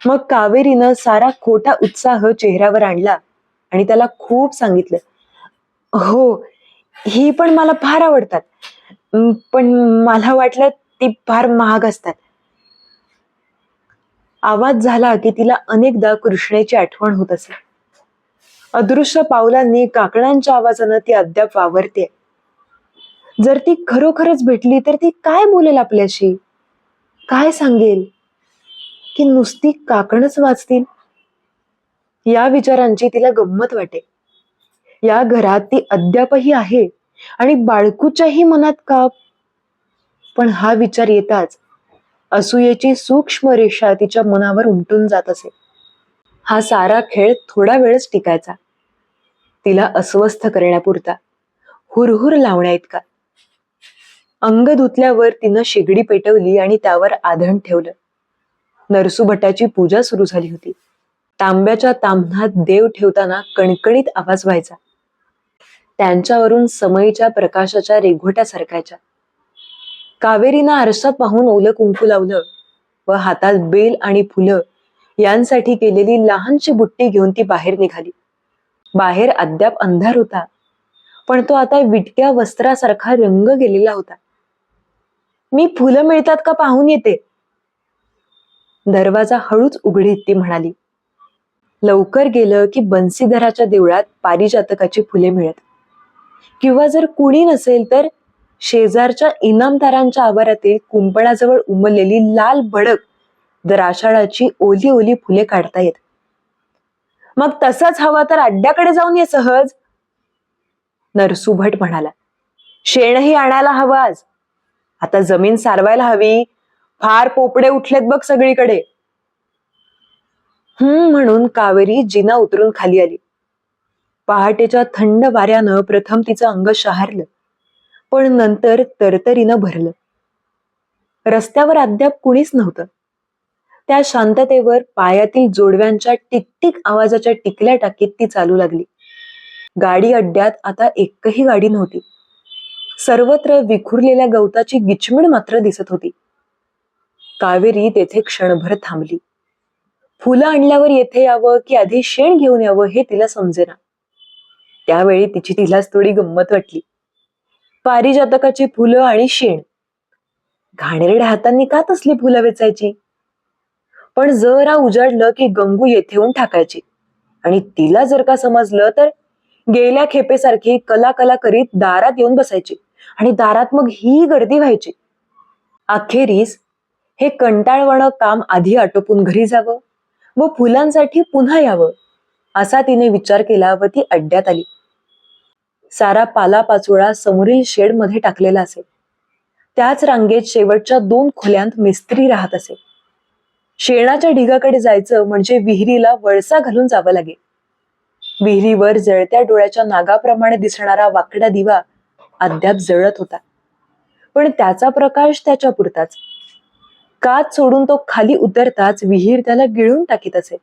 मग कावेरीनं सारा खोटा उत्साह चेहऱ्यावर आणला आणि त्याला खूप सांगितलं, हो, ही पण मला फार आवडतात, पण मला वाटलं ती फार महाग असतात. आवाज झाला की तिला अनेकदा कृष्णेची आठवण होत असे. अदृश्य पावलांनी काकणांच्या आवाजानं ती अद्याप वावरते. जर ती खरोखरच भेटली तर ती काय बोलेल आपल्याशी, काय सांगेल, की नुसती काकणच वाचतील. या विचारांची तिला गंमत वाटे. या घरात ती अद्यापही आहे आणि बाळकूच्याही मनात का. पण हा विचार येताच असूयेची सूक्ष्म रेषा तिच्या मनावर उमटून जात असे. हा सारा खेळ थोडा वेळच टिकायचा, तिला अस्वस्थ करण्यापुरता, हुरहुर लावण्या इतका. अंग धुतल्यावर तिनं शेगडी पेटवली आणि त्यावर आधण ठेवलं. नरसुभटाची पूजा सुरू झाली होती. तांब्याच्या ताम्हणात देव ठेवताना कणकणीत आवाज व्हायचा. त्यांच्यावरून समईच्या प्रकाशाच्या रेघोट्या सरकायच्या. कावेरीनं आरशात पाहून ओलं कुंकू लावलं व हातात बेल आणि फुलं यांसाठी केलेली लहानशी बुट्टी घेऊन ती बाहेर निघाली. बाहेर अद्याप अंधार होता, पण तो आता विटक्या वस्त्रासारखा रंग गेलेला होता. मी फुलं मिळतात का पाहून येते, दरवाजा हळूच उघडीत ती म्हणाली. लवकर गेलं की बन्सीधराच्या देवळात पारिजातकाची फुले मिळत, किंवा जर कुणी नसेल तर शेजारच्या इनामदारांच्या आवारातील कुंपणाजवळ उमललेली लाल भडक द्राक्षाळाची ओली ओली फुले काढता येत. मग तसंच हवं तर अड्ड्याकडे जाऊन ये सहज, नरसुभट म्हणाला. शेणही आणायला हवं आज, आता जमीन सारवायला हवी, फार पोपडे उठलेत बघ सगळीकडे. म्हणून कावेरी जिना उतरून खाली आली. पहाटेच्या थंड वाऱ्यानं प्रथम तिचं अंग शहारलं, पण नंतर तरतरीनं भरलं. रस्त्यावर अद्याप कुणीच नव्हतं. त्या शांततेवर पायातील जोडव्यांच्या टिकटिक आवाजाच्या टिकल्या टाकीत ती चालू लागली. गाडी अड्ड्यात आता एकही गाडी नव्हती. सर्वत्र विखुरलेल्या गवताची गिचमिड मात्र दिसत होती. कावेरी तेथे क्षणभर थांबली. फुलं आणल्यावर येथे यावं की आधी शेण घेऊन यावं हे तिला समजेना. त्यावेळी तिलाच थोडी गंमत वाटली. पारिजातकाची फुलं आणि शेण, घाणेरड्या हातांनी का तसली फुलं वेचायची. पण जरा उजाडलं की गंगू येथे येऊन टाकायची, आणि तिला जर का समजलं तर गेल्या खेपेसारखी कला कला करीत दारात येऊन बसायची, आणि दारात मग ही गर्दी व्हायची. अखेरीस हे कंटाळवाणं काम आधी आटोपून घरी जावं व फुलांसाठी पुन्हा यावं असा तिने विचार केला व ती अड्ड्यात आली. सारा पालापाचोळा समोरील शेडमध्ये टाकलेला असे. त्याच रांगेत शेवटच्या 2 खोल्यांत मिस्त्री राहत असे. शेणाच्या ढिगाकडे जायचं म्हणजे विहिरीला वळसा घालून जावं लागे. विहिरीवर जळत्या डोळ्याच्या नागाप्रमाणे दिसणारा वाकडा दिवा अद्याप जळत होता, पण त्याचा प्रकाश त्याच्या पुरताच. काच सोडून तो खाली उतरताच विहीर त्याला गिळून टाकीत असे.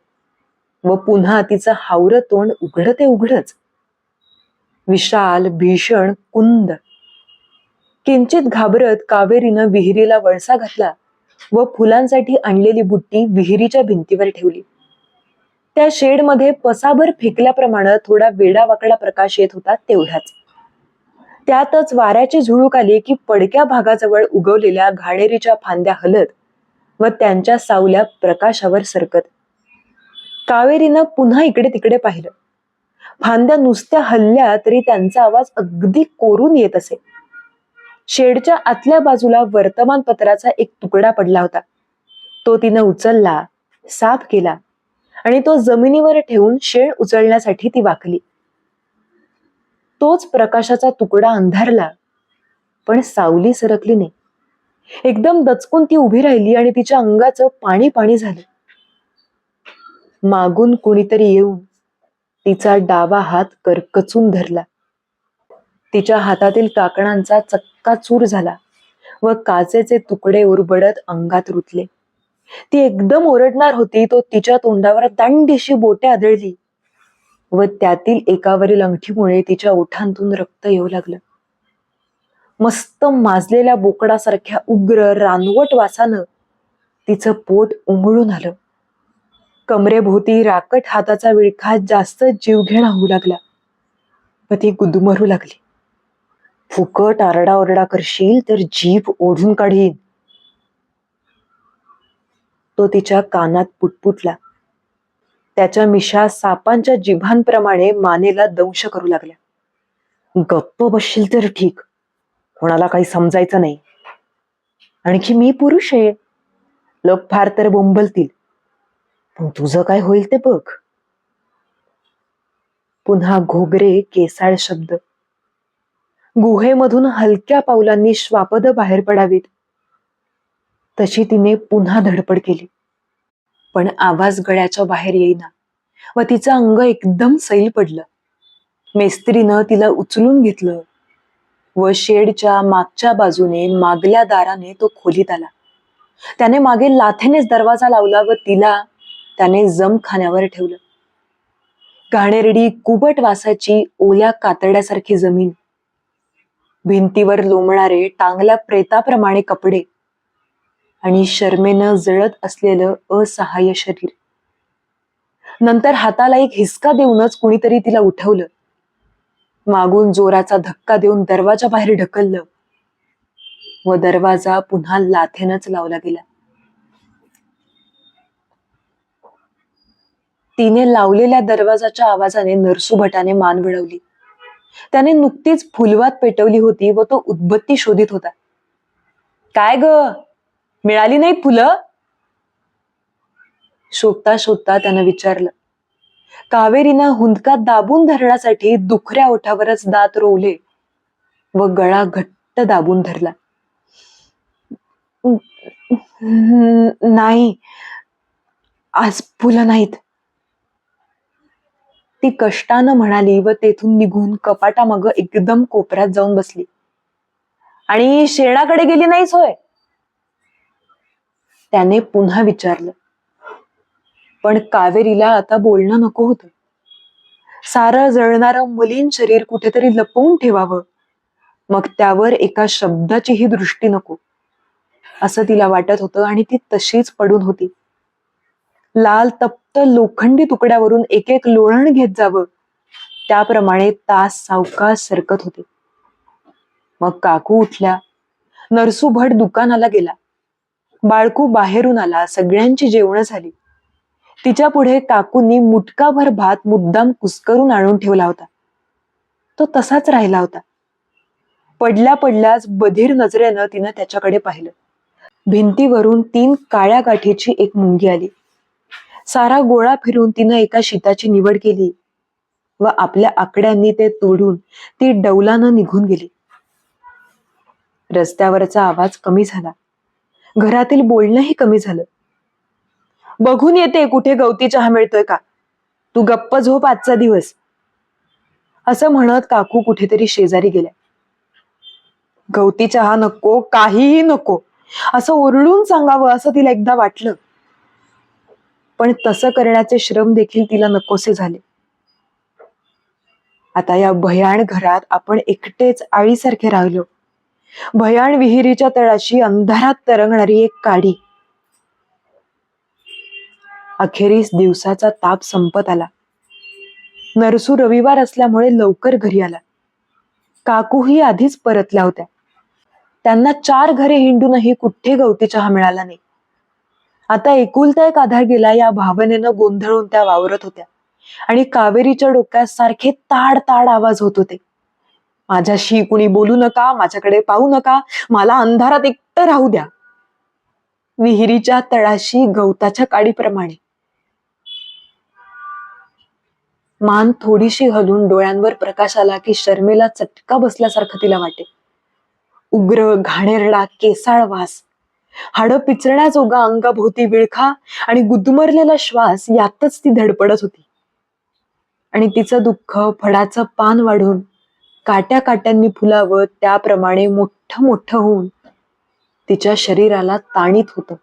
व पुन्हा तिचं हावरं तोंड उघड ते उघडच. विशाल, भीषण, कुंद. किंचित घाबरत कावेरीनं विहिरीला वळसा घातला व फुलांसाठी आणलेली बुट्टी विहिरीच्या भिंतीवर ठेवली. त्या शेडमध्ये पसाभर फेकल्याप्रमाणे थोडा वेडावाकडा प्रकाश येत होता तेवढाच. त्यातच वाऱ्याची झुळूक आली की पडक्या भागाजवळ उगवलेल्या घाणेरीच्या फांद्या हलत व त्यांच्या सावल्या प्रकाशावर सरकत. कावेरीनं पुन्हा इकडे तिकडे पाहिलं. फांद्या नुसत्या हलल्या तरी त्यांचा आवाज अगदी कोरून येत असे. शेडच्या आतल्या बाजूला वर्तमानपत्राचा एक तुकडा पडला होता. तो तिनं उचलला, साफ केला आणि तो जमिनीवर ठेवून शेड उचलण्यासाठी ती वाकली. तोच प्रकाशाचा तुकडा अंधारला, पण सावली सरकली नाही. एकदम दचकून ती उभी राहिली आणि तिच्या अंगाचं पाणी पाणी झालं. मागून कुणीतरी येऊन तिचा डावा हात करकचून धरला. तिच्या हातातील काकणांचा चक्काचूर झाला व काचेचे तुकडे उरबडत अंगात रुतले. ती एकदम ओरडणार होती तो तिच्या तोंडावर दांडीशी बोटे आदळली व त्यातील एकावरील अंगठीमुळे तिच्या ओठांतून रक्त येऊ लागलं. मस्त माजलेल्या बोकडासारख्या उग्र रानवट वासानं तिचं पोट उमळून आलं. कमरेभोवती राकट हाताचा विळखा जास्त जीवघेणा होऊ लागला व ती गुदमरू लागली. फुकट आरडाओरडा करशील तर जीभ ओढून काढीन. तो तिच्या कानात पुटपुटला. त्याच्या मिशा सापांच्या जिभांप्रमाणे मानेला दंश करू लागल्या. गप्प बसशील तर ठीक, कोणाला काही समजायचं नाही. आणखी मी पुरुष आहे, लोक फार तर बोंबलतील, पण तुझं काय होईल ते बघ. पुन्हा घोगरे केसाळ शब्द. गुहेमधून हलक्या पावलांनी श्वापद बाहेर पडावीत तशी तिने पुन्हा धडपड केली, पण आवाज गळ्याच्या बाहेर येईना व तिचं अंग एकदम सैल पडलं. मेस्त्रीनं तिला उचलून घेतलं व शेडच्या मागच्या बाजूने मागल्या दाराने तो खोलीत आला. त्याने मागे लाथेनेच दरवाजा लावला व तिला त्याने जमखान्यावर ठेवलं. घाणेरडी कुबट वासाची ओल्या कातड्यासारखी जमीन, भिंतीवर लोंबणारे टांगल्या प्रेताप्रमाणे कपडे आणि शर्मेनं जळत असलेलं असहाय्य शरीर. नंतर हाताला एक हिसका देऊनच कुणीतरी तिला उठवलं. मागून जोराचा धक्का देऊन दरवाजा बाहेर ढकललं व दरवाजा पुन्हा लाथेनच लावला गेला. तिने लावलेल्या दरवाजाच्या आवाजाने नरसूभटाने मान वळवली. त्याने नुकतीच फुलवात पेटवली होती व तो उदबत्ती शोधित होता. काय ग, मिळाली नाही फुलं? शोधता शोधता त्यानं विचारलं. कावेरीनं हुंदकात दाबून धरण्यासाठी दुखऱ्या ओठावरच दात रोवले व गळा घट्ट दाबून धरला. नाही, आज फुलं नाहीत, ती कष्टानं म्हणाली व तेथून निघून कपाटामागं एकदम कोपऱ्यात जाऊन बसली. आणि शेणाकडे गेली नाहीस होय? त्याने पुन्हा विचारलं. पण कावेरीला आता बोलणं नको होतं. सारं जळणारं मलिन शरीर कुठेतरी लपवून ठेवावं, मग त्यावर एका शब्दाचीही दृष्टी नको असं तिला वाटत होतं आणि ती तशीच पडून होती. लाल तप्त लोखंडी तुकड्यावरून एक एक लोळण घेत जावं त्याप्रमाणे तास सावकाश सरकत होते. मग काकू उठल्या. नरसू भट दुकानाला गेला. बाळकू बाहेरून आला. सगळ्यांची जेवणं झाली. तिच्या पुढे काकूंनी मुटकाभर भात मुद्दाम कुस्करून आणून ठेवला होता. तो तसाच राहिला होता. पडल्या पडल्याच बधीर नजरेनं तिनं त्याच्याकडे पाहिलं. भिंतीवरून 3 काळ्या गाठीची एक मुंगी आली. सारा गोळा फिरून तिनं एका शीताची निवड केली व आपल्या आकड्यांनी ते तोडून ती डौलानं निघून गेली. रस्त्यावरचा आवाज कमी झाला. घरातील बोलणंही कमी झालं. बघून येते कुठे गवती चहा मिळतोय का, तू गप्प झोप आजचा दिवस, असं म्हणत काकू कुठेतरी शेजारी गेल्या. गवती चहा नको, काहीही नको असं ओरडून सांगावं असं तिला एकदा वाटलं. पण तसं करण्याचे श्रम देखील तिला नकोसे झाले. आता या भयाण घरात आपण एकटेच आळीसारखे राहिलो. भयाण विहिरीच्या तळाशी अंधारात तरंगणारी एक काडी. अखेरीस दिवसाचा ताप संपत आला. नरसू रविवार असल्यामुळे लवकर घरी आला. काकूही आधीच परतल्या होत्या. त्यांना 4 घरे हिंडूनही कुठे गवती चहा मिळाला नाही. आता एकुलता एक आधार गेला या भावनेनं गोंधळून त्या वावरत होत्या आणि कावेरीच्या डोक्यात सारखे ताड ताड आवाज होत होते. माझ्याशी कुणी बोलू नका, माझ्याकडे पाहू नका, मला अंधारात एकटं राहू द्या. विहिरीच्या तळाशी गवताच्या काडीप्रमाणे. मान थोडीशी हलून डोळ्यांवर प्रकाश आला की शर्मेला चटका बसल्यासारखं तिला वाटे. उग्र घाणेरडा केसाळ वास, हाडं पिचण्याजोगा अंगाभोवती विळखा आणि गुदमरलेला श्वास यातच ती धडपडत होती. आणि तिचं दुःख फडाचं पान वाढून काट्या काट्यांनी फुलावं त्याप्रमाणे मोठं मोठं होऊन तिच्या शरीराला ताणीत होतं.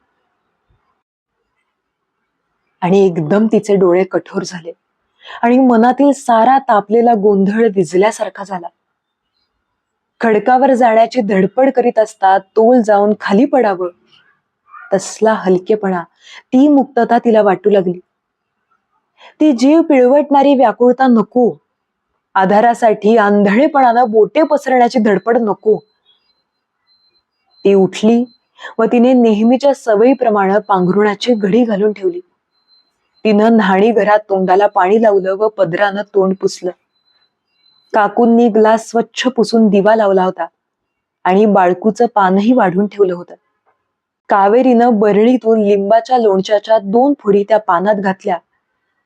आणि एकदम तिचे डोळे कठोर झाले आणि मनातील सारा तापलेला गोंधळ विझल्यासारखा झाला. खडकावर जाण्याची धडपड करीत असता तोल जाऊन खाली पडावं तसला हलकेपणा, ती मुक्तता तिला वाटू लागली. ती जीव पिळवटणारी व्याकुळता नको. आधारासाठी आंधळेपणानं बोटे पसरण्याची धडपड नको. ती उठली व तिने नेहमीच्या सवयीप्रमाणे पांघरुणाची घडी घालून ठेवली. तिनं न्हाणी घरात तोंडाला पाणी लावलं व पदरानं तोंड पुसलं. काकूंनी ग्लास स्वच्छ पुसून दिवा लावला होता आणि बाळकूचं पानही वाढून ठेवलं होतं. कावेरीनं बरणीतून लिंबाच्या लोणच्याच्या 2 फोडी त्या पानात घातल्या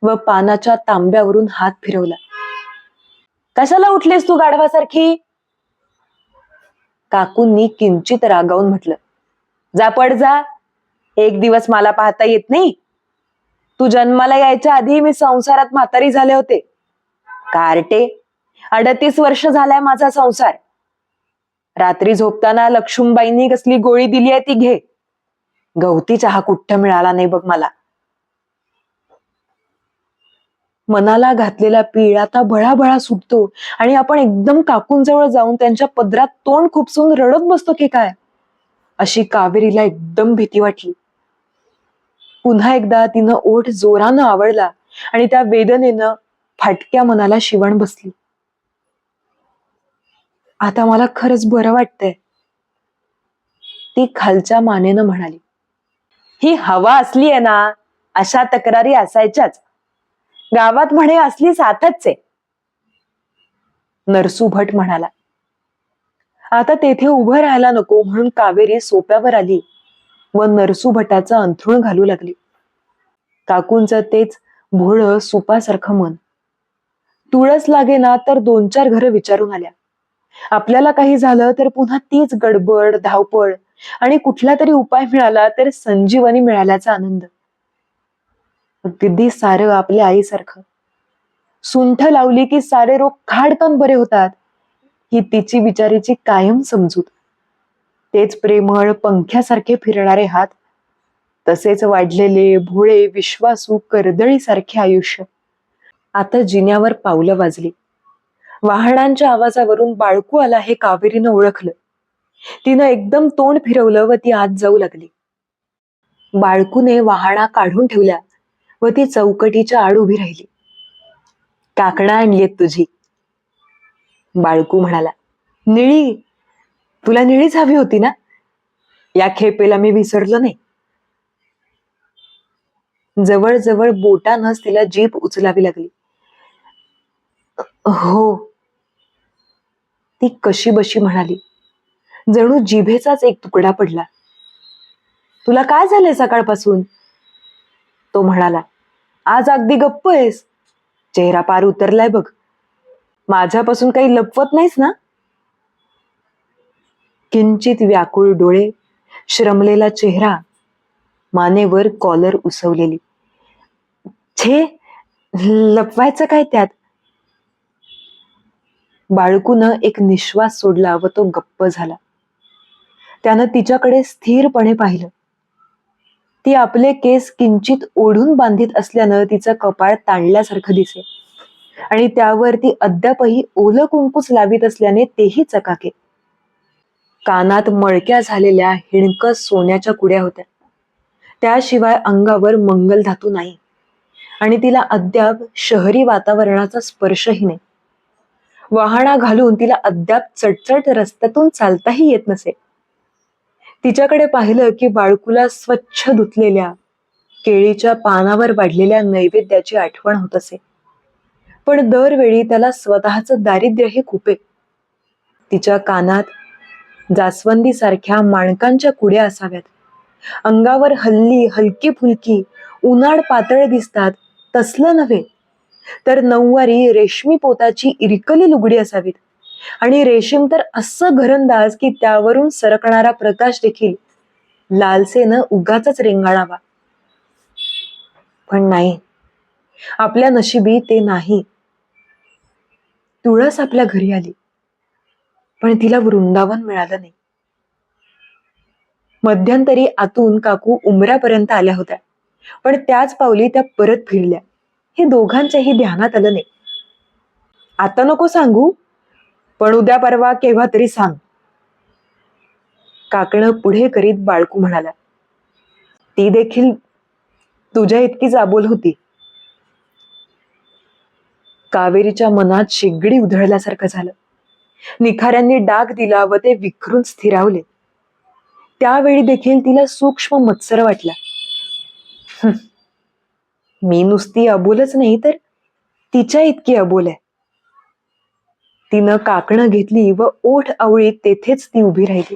व पानाच्या तांब्यावरून हात फिरवला. कशाला उठलीस तू गाढवासारखी? काकूंनी किंचित रागावून म्हटलं. जा पड जा, एक दिवस मला पाहता येत नाही? तू जन्माला यायच्या आधी मी संसारात म्हातारी झाले होते. कार्टे, 38 वर्ष झालाय माझा संसार. रात्री झोपताना लक्ष्मीबाईंनी कसली गोळी दिली आहे ती घे. गवती चहा कुठं मिळाला नाही बघ मला. मनाला घातलेला पीळ आता भळाभळा सुटतो आणि आपण एकदम काकूंजवळ जाऊन त्यांच्या पदरात तोंड खुपसून रडत बसतो की काय, अशी कावेरीला एकदम भीती वाटली. पुन्हा एकदा तिनं ओठ जोरानं आवळला आणि त्या वेदनेनं फाटक्या मनाला शिवण बसली. आता मला खरंच बरं वाटतंय, ती खालच्या मानेनं म्हणाली. ही हवा असली आहे ना, अशा तक्रारी असायच्याच. गावात म्हणे असली साथच आहे. नरसू भट म्हणाला. आता तेथे उभं राहायला नको म्हणून कावेरी सोप्यावर आली व नरसू भटाचं अंथरुण घालू लागली. काकूंचं तेच भोळं सुपासारखं मन. तुळस लागे ना तर 2-4 घरं विचारून आल्या. आपल्याला काही झालं तर पुन्हा तीच गडबड, धावपळ आणि कुठला तरी उपाय मिळाला तर संजीवनी मिळाल्याचा आनंद. अगदी सारं आपल्या आईसारखं. सुंठ लावली की सारे रोग खाडकन बरे होतात, ही तिची बिचारीची कायम समजूत. तेच प्रेमळ पंख्यासारखे फिरणारे हात, तसेच वाढलेले भोळे विश्वासू कर्दळीसारखे आयुष्य. आता जिन्यावर पावलं वाजली. वाहनांच्या आवाजावरून बाळकू आला हे कावेरीनं ओळखलं. तिनं एकदम तोंड फिरवलं व ती आत जाऊ लागली. बाळकूने वाहना काढून ठेवल्या व ती चौकटीच्या आड उभी राहिली. काकडा आणलीत तुझी, बाळकू म्हणाला. निळी? तुला निळीच हवी होती ना? या खेपेला मी विसरलो नाही. जवळजवळ बोटानंच तिला जीभ उचलावी लागली. हो, ती कशी बशी म्हणाली. जणू जिभेचाच एक तुकडा पडला. तुला काय झालंय सकाळपासून? तो म्हणाला. आज अगदी गप्प आहेस. चेहरा पार उतरलाय बघ. माझ्यापासून काही लपवत नाहीस ना? किंचित व्याकुळ डोळे, श्रमलेला चेहरा, मानेवर कॉलर उसवलेली. छे, लपवायचं काय त्यात? बाळकूनं एक निश्वास सोडला व तो गप्प झाला. त्यानं तिच्याकडे स्थिरपणे पाहिलं. ती आपले केस किंचित ओढून बांधित असल्यानं तिचं कपाळ ताणल्यासारखं दिसे आणि त्यावर ती अद्यापही ओलं कुंकूच लावीत असल्याने तेही चकाके. कानात मळक्या झालेल्या हिणकस सोन्याच्या कुड्या होत्या. त्याशिवाय अंगावर मंगलधातू नाही आणि तिला अद्याप शहरी वातावरणाचा स्पर्शही नाही. वाहणा घालून तिला अद्याप चटचट रस्त्यातून चालताही येत नसे. तिच्याकडे पाहिलं की बाळकूला स्वच्छ धुतलेल्या केळीच्या पानावर वाढलेल्या नैवेद्याची आठवण होत असे. पण दरवेळी त्याला स्वतःचं दारिद्र्यही खुपे. तिच्या कानात जास्वंदी सारख्या माणकांच्या कुड्या असाव्यात. अंगावर हलकी फुलकी उन्हाळ पातळ दिसतात तसलं नव्हे, तर नऊवारी रेशमी पोताची इरकली लुगडी असावीत आणि रेशीम तर असं घरंदाज की त्यावरून सरकणारा प्रकाश देखील लालसेनं उगाचच रेंगाळावा. पण नाही, आपल्या नशिबी ते नाही. तुळस आपल्या घरी आली, पण तिला वृंदावन मिळालं नाही. मध्यंतरी आतून काकू उंबऱ्यापर्यंत आल्या होत्या, पण त्याच पावली त्या परत फिरल्या. हे दोघांच्याही ध्यानात आलं नाही. आता नको सांगू, पण उद्या परवा केव्हा तरी सांग, काकणं पुढे करीत बाळकू म्हणाला. ती देखील तुझ्या इतकीच आबोल होती. कावेरीच्या मनात शिगडी उधळल्यासारखं झालं. निखाऱ्यांनी डाग दिला व ते विखरून स्थिरावले. त्यावेळी देखील तिला सूक्ष्म मत्सर वाटला. मी नुसती अबोलच नाही तर तिच्या इतकी अबोल आहे. तिनं काकणं घेतली व ओठ आवळीत तेथेच ती उभी राहिली.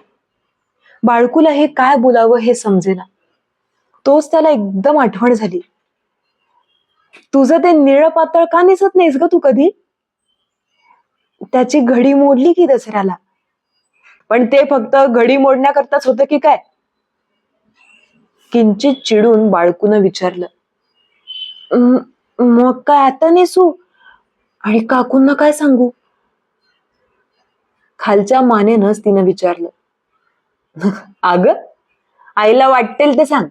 बाळकूला हे काय बोलावं हे समजेना. तोच त्याला एकदम आठवण झाली. तुझं ते निळं पातळ का नेसत नाहीस ग तू कधी? त्याची घडी मोडली की दसऱ्याला. पण ते फक्त घडी मोडण्याकरताच होतं की काय? किंचित चिडून बाळकून विचारलं. मग काय आता नेसू आणि काकूंना काय सांगू? खालच्या मानेनच तिनं विचारलं. अग, आईला वाटेल ते सांग.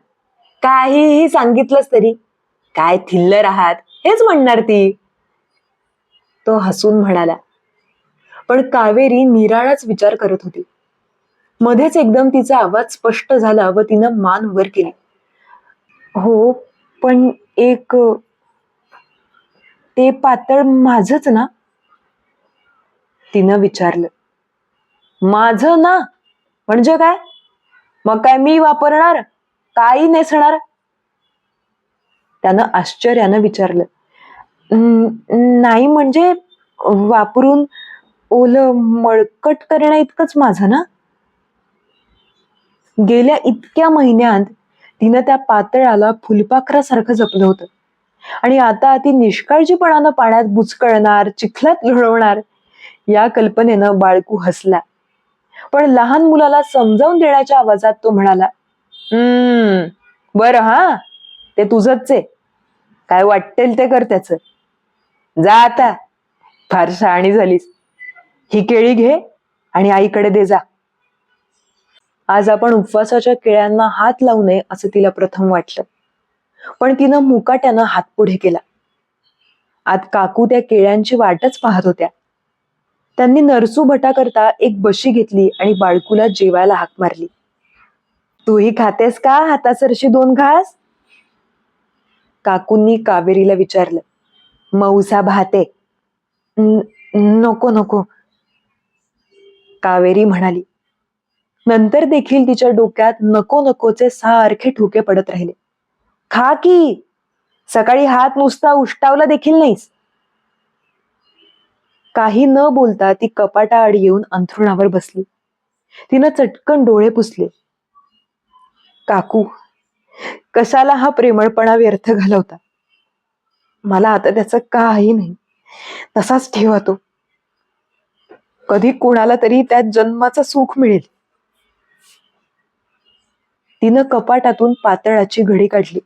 काहीही सांगितलंस तरी काय थिल्लर आहात हेच म्हणणार ती. तो हसून म्हणाला. पण कावेरी निराळाच विचार करत होती. मध्येच एकदम तिचा आवाज स्पष्ट झाला व तिनं मान वर केली. हो, पण एक ते पातळ माझच ना? तिनं विचारलं. माझं ना म्हणजे काय? मग काय मी वापरणार, काही नेसणार? त्यानं आश्चर्यानं विचारलं. नाही म्हणजे वापरून ओलं मळकट करणं इतकंच माझं ना? गेल्या इतक्या महिन्यात तिनं त्या पातळाला फुलपाखरासारखं जपलं होतं आणि आता ती निष्काळजीपणानं पाण्यात बुचकळणार, चिखलात लोळवणार या कल्पनेनं बाळकू हसला. पण लहान मुलाला समजावून देण्याच्या आवाजात तो म्हणाला. बरं, हा ते तुझंच आहे, काय वाटेल ते कर त्याच. जा आता, फार शहाणी झालीस. ही केळी घे आणि आईकडे दे जा. आज आपण उपवासाच्या केळ्यांना हात लावू नये असं तिला प्रथम वाटलं, पण तिनं मुकाट्यानं हात पुढे केला. आत काकू त्या केळ्यांची वाटच पाहत होत्या. त्यांनी नरसू भटाकरता एक बशी घेतली आणि बाळकूला जेवायला हाक मारली. तूही खातेस का हातासरशी 2 घास? काकूंनी कावेरीला विचारलं. मौसा भाते. नको नको, कावेरी म्हणाली. नंतर देखील तिच्या डोक्यात नको नकोचे सारखे ठोके पडत राहिले. खा की, सकाळी हात नुसता उष्टावला देखील नाहीस. काही न बोलता ती कपाटाआड येऊन अंथरुणावर बसली. तिनं चटकन डोळे पुसले. काकू, कशाला हा प्रेमळपणा व्यर्थ घालवता? मला आता त्याचं काही नाही, तसाच ठेवा तो. कधी कोणाला तरी त्यात जन्माचं सुख मिळेल. तिनं कपाटातून पातळाची घडी काढली.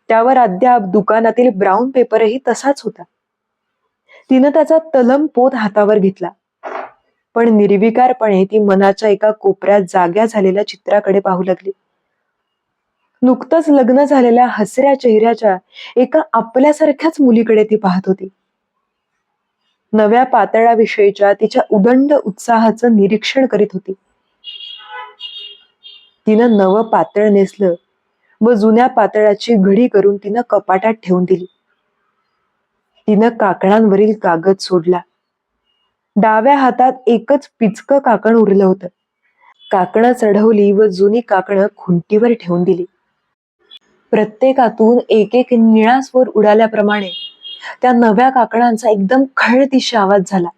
त्यावर अद्याप दुकानातील ब्राऊन पेपरही तसाच होता. तिनं त्याचा तलम पोत हातावर घेतला, पण निर्विकारपणे ती मनाच्या एका कोपऱ्यात जाग्या झालेल्या चित्राकडे पाहू लागली. नुकतंच लग्न झालेल्या हसऱ्या चेहऱ्याच्या एका आपल्यासारख्याच मुलीकडे ती पाहत होती. नव्या पातळाविषयीच्या तिच्या उदंड उत्साहाचं निरीक्षण करीत होती. तिनं नवं पातळ नेसलं व जुन्या पातळाची घडी करून तिनं कपाटात ठेवून दिली. तिनं काकणांवरील कागद सोडला. डाव्या हातात एकच पिचकं काकण उरलं होतं. काकणं चढवली व जुनी काकणं खुंटीवर ठेवून दिली. प्रत्येकातून एक एक निळा स्वर उडाल्याप्रमाणे त्या नव्या काकणांचा एकदम खळदिशी आवाज झाला.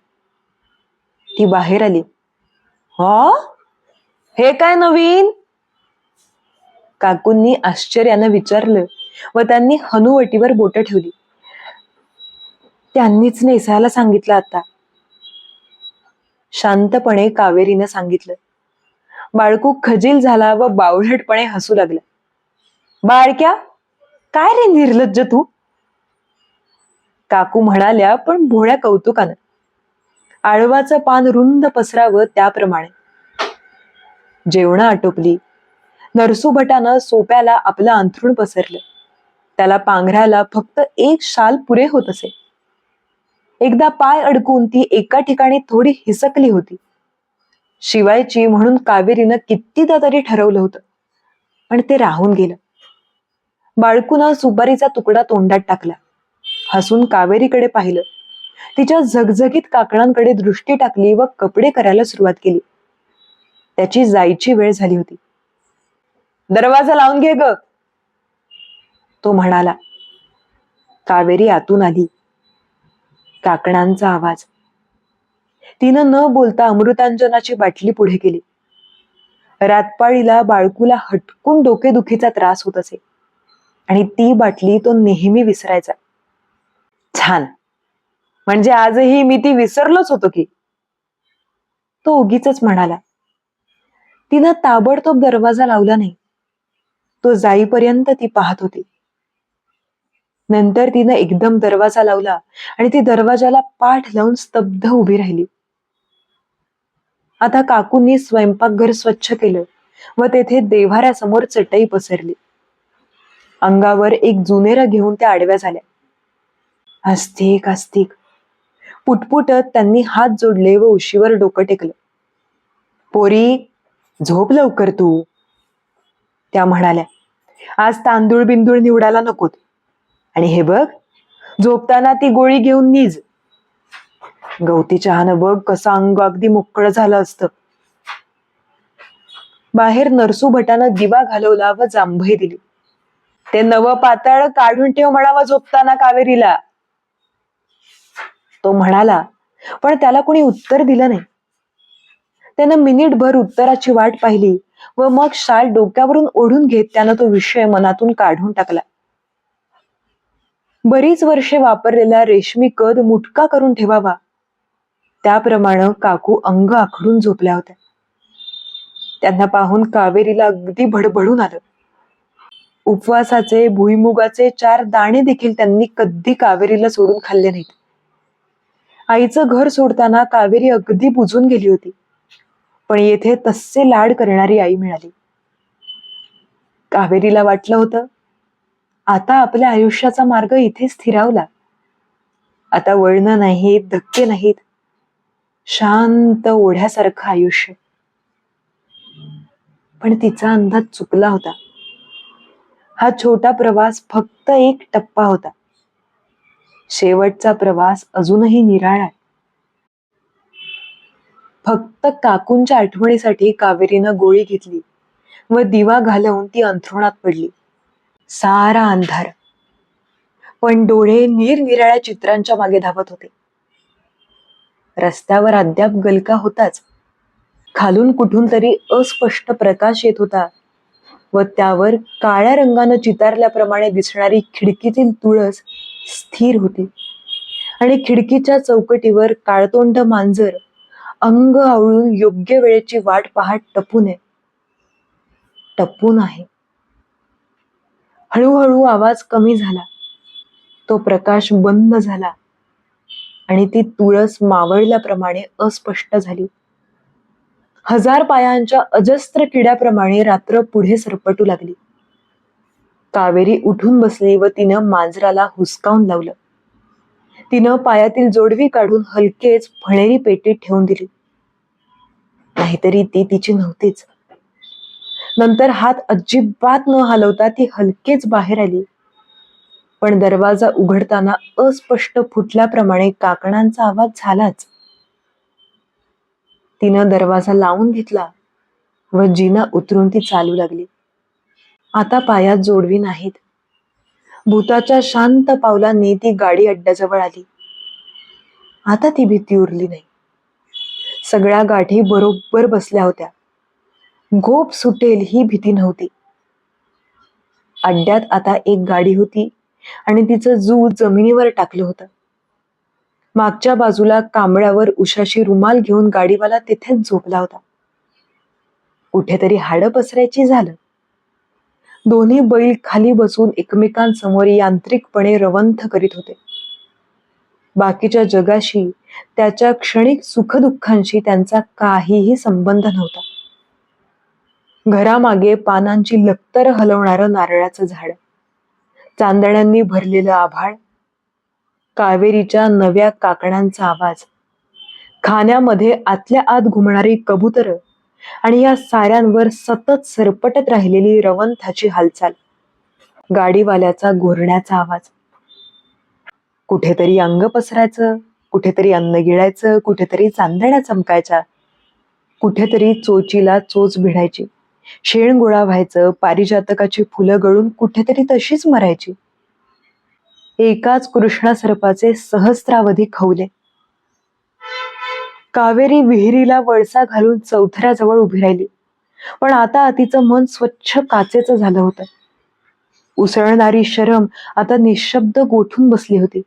ती बाहेर आली. हा, हे काय नवीन? काकूंनी आश्चर्यानं विचारलं व त्यांनी हनुवटीवर बोटं ठेवली. त्यांनीच नेसायला सांगितलं आता, शांतपणे कावेरीनं सांगितलं. बाळकू खजील झाला व बावळटपणे हसू लागला. बाळक्या, काय रे निर्लज्ज तू? काकू म्हणाल्या, पण भोळ्या कौतुकानं. आळवाचं पान रुंद पसरावं त्याप्रमाणे. जेवणं आटोपली. नरसूभटानं सोप्याला आपलं अंथरूण पसरलं. त्याला पांघरायला फक्त एक शाल पुरे होत असे. एकदा पाय अडकून ती एका ठिकाणी थोडी हिसकली होती. शिवायची म्हणून कावेरीनं कितीदा तरी ठरवलं होतं, पण ते राहून गेलं. बाळकूनं सुपारीचा तुकडा तोंडात टाकला. हसून कावेरीकडे पाहिलं. तिच्या झगझगीत काकणांकडे दृष्टी टाकली व कपडे करायला सुरुवात केली. त्याची जायची वेळ झाली होती. दरवाजा लावून घे ग, तो म्हणाला. कावेरी आतून आली. काकणांचा आवाज. तिनं न बोलता अमृतांजनाची बाटली पुढे केली. रातपाळीला बाळकूला हटकून डोकेदुखीचा त्रास होत असे आणि ती बाटली तो नेहमी विसरायचा. छान, म्हणजे आजही मी ती विसरलोच होतो की, तो उगीच म्हणाला. तिनं ताबडतोब दरवाजा लावला नाही. तो जाईपर्यंत ती पाहत होती. नंतर तिनं एकदम दरवाजा लावला आणि ती दरवाजाला पाठ लावून स्तब्ध उभी राहिली. आता काकूंनी स्वयंपाकघर स्वच्छ केलं व तेथे देव्हाऱ्यासमोर चटई पसरली. अंगावर एक जुनेरा घेऊन त्या आडव्या झाल्या. आस्तिक आस्तिक पुटपुटत त्यांनी हात जोडले व उशीवर डोकं टेकलं. पोरी, झोप लवकर तू, त्या म्हणाल्या. आज तांदूळ बिंदूळ निवडायला नकोत. आणि हे बघ, झोपताना ती गोळी घेऊन निज. गवती चहानं बघ कसं अंग अगदी मोकळं झालं असतं. बाहेर नरसू भटानं दिवा घालवला व जांभई दिली. ते नवं पातळ काढून ठेव म्हणावं झोपताना कावेरीला, तो म्हणाला. पण त्याला कोणी उत्तर दिलं नाही. त्यानं मिनिटभर उत्तराची वाट पाहिली व मग शाल डोक्यावरून ओढून घेत त्यानं तो विषय मनातून काढून टाकला. बरीच वर्षे वापरलेला रेशमी कद मुटका करून ठेवावा त्याप्रमाणे काकू अंग आखडून झोपल्या होत्या. त्यांना पाहून कावेरीला अगदी भडभडून आलं. उपवासाचे भुईमुगाचे 4 दाणे देखील त्यांनी कधी कावेरीला सोडून खाल्ले नाहीत. आईचं घर सोडताना कावेरी अगदी बुजून गेली होती, पण येथे तसे लाड करणारी आई मिळाली. कावेरीला वाटलं होतं, आता आपल्या आयुष्याचा मार्ग इथे स्थिरावला. आता वळणं नाहीत, धक्के नाहीत, शांत ओढ्यासारखं आयुष्य. पण तिचा अंदाज चुकला होता. हा छोटा प्रवास फक्त एक टप्पा होता. शेवटचा प्रवास अजूनही निराळा. फक्त काकूंच्या आठवणीसाठी कावेरीनं गोळी घेतली व दिवा घालवून ती अंथरुणात पडली. सारा अंधार, पण डोळे निरनिराळ्या चित्रांच्या मागे धावत होते. रस्त्यावर अद्याप गलका होताच. खालून कुठून तरी अस्पष्ट प्रकाश येत होता व त्यावर काळ्या रंगानं चितारल्याप्रमाणे दिसणारी खिडकीतील तुळस स्थिर होती आणि खिडकीच्या चौकटीवर काळतोंड मांजर अंग आवळून योग्य वेळेची वाट पाहत टपून आहे. हळूहळू आवाज कमी झाला. तो प्रकाश बंद झाला आणि ती तुळस मावळल्याप्रमाणे अस्पष्ट झाली. 1000 पायांच्या अजस्त्र किड्याप्रमाणे रात्र पुढे सरपटू लागली. कावेरी उठून बसली व तिनं मांजराला हुसकावून लावलं. तिनं पायातील जोडवी काढून हलकेच फणेरी पेटीत ठेवून दिली. नाहीतरी ती तिची नव्हतीच. नंतर हात अजिबात न हलवता ती हलकेच बाहेर आली. पण दरवाजा उघडताना अस्पष्ट फुटल्याप्रमाणे काकणांचा आवाज झालाच. तिनं दरवाजा लावून घेतला व जिना उतरून ती चालू लागली. आता पायात जोडवी नाहीत. भूताच्या शांत पावलांनी ती गाडी अड्ड्याजवळ आली. आता ती भीती उरली नाही. सगळ्या गाठी बरोबर बसल्या होत्या. गोप सुटेल ही भीती नव्हती. अड्ड्यात आता एक गाडी होती आणि तिचं जू जमिनीवर टाकलं होतं. मागच्या बाजूला कांबळ्यावर उशाशी रुमाल घेऊन गाडीवाला तिथेच झोपला होता. कुठेतरी हाडं पसरायची झालं. दोन्ही बैल खाली बसून एकमेकांसमोर यांत्रिकपणे रवंथ करीत होते. बाकीच्या जगाशी, त्याच्या क्षणिक सुखदुःखांशी त्यांचा काहीही संबंध नव्हता. घरामागे पानांची लक्तर हलवणारं नारळाचं झाड, चांदण्यांनी भरलेलं आभाळ, कावेरीच्या नव्या काकणांचा आवाज, खाण्यामध्ये आतल्या आत घुमणारी कबुतर आणि या साऱ्यांवर सतत सरपटत राहिलेली रवंथाची हालचाल, गाडीवाल्याचा घोरण्याचा आवाज. कुठेतरी अंग पसरायचं, कुठेतरी अन्न गिळायचं, कुठेतरी चांदण्या चमकायच्या, कुठेतरी चोचीला चोच भिडायची, शेण गोळा व्हायचं, पारिजातकाची फुलं गळून कुठेतरी तशीच मरायची. एकाच कृष्णा सर्पाचे सहस्रावधी खवले. कावेरी विहिरीला वळसा घालून चौथऱ्याजवळ उभी राहिली. पण आता तिचं मन स्वच्छ काचेचं झालं होतं. उसळणारी शरम आता निशब्द गोठून बसली होती.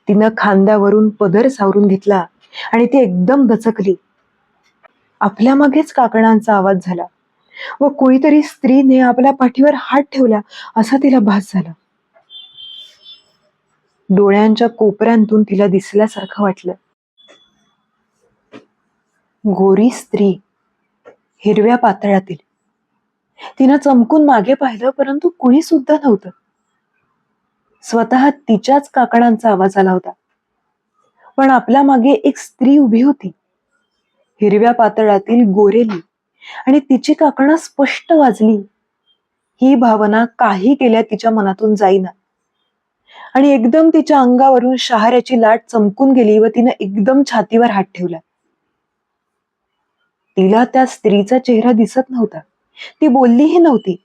तिनं खांद्यावरून पदर सावरून घेतला आणि ती एकदम दचकली. आपल्या मागेच काकणांचा आवाज झाला व कोणीतरी स्त्रीने आपल्या पाठीवर हात ठेवला असा तिला भास झाला. डोळ्यांच्या कोपऱ्यांतून तिला दिसल्यासारखं वाटलं. गोरी स्त्री, हिरव्या पातळातील. तिनं चमकून मागे पाहिलं, परंतु कुणी सुद्धा नव्हतं. स्वतः तिच्याच काकणांचा आवाज आला होता. पण आपल्या मागे एक स्त्री उभी होती, हिरव्या पातळातील, गोरेली, आणि तिची काकणं स्पष्ट वाजली. ही भावना काही केल्या तिच्या मनातून जाईना आणि एकदम तिच्या अंगावरून शहाऱ्याची लाट चमकून गेली व तिनं एकदम छातीवर हात ठेवला. तिला त्या स्त्रीचा चेहरा दिसत नव्हता. ती बोललीही नव्हती.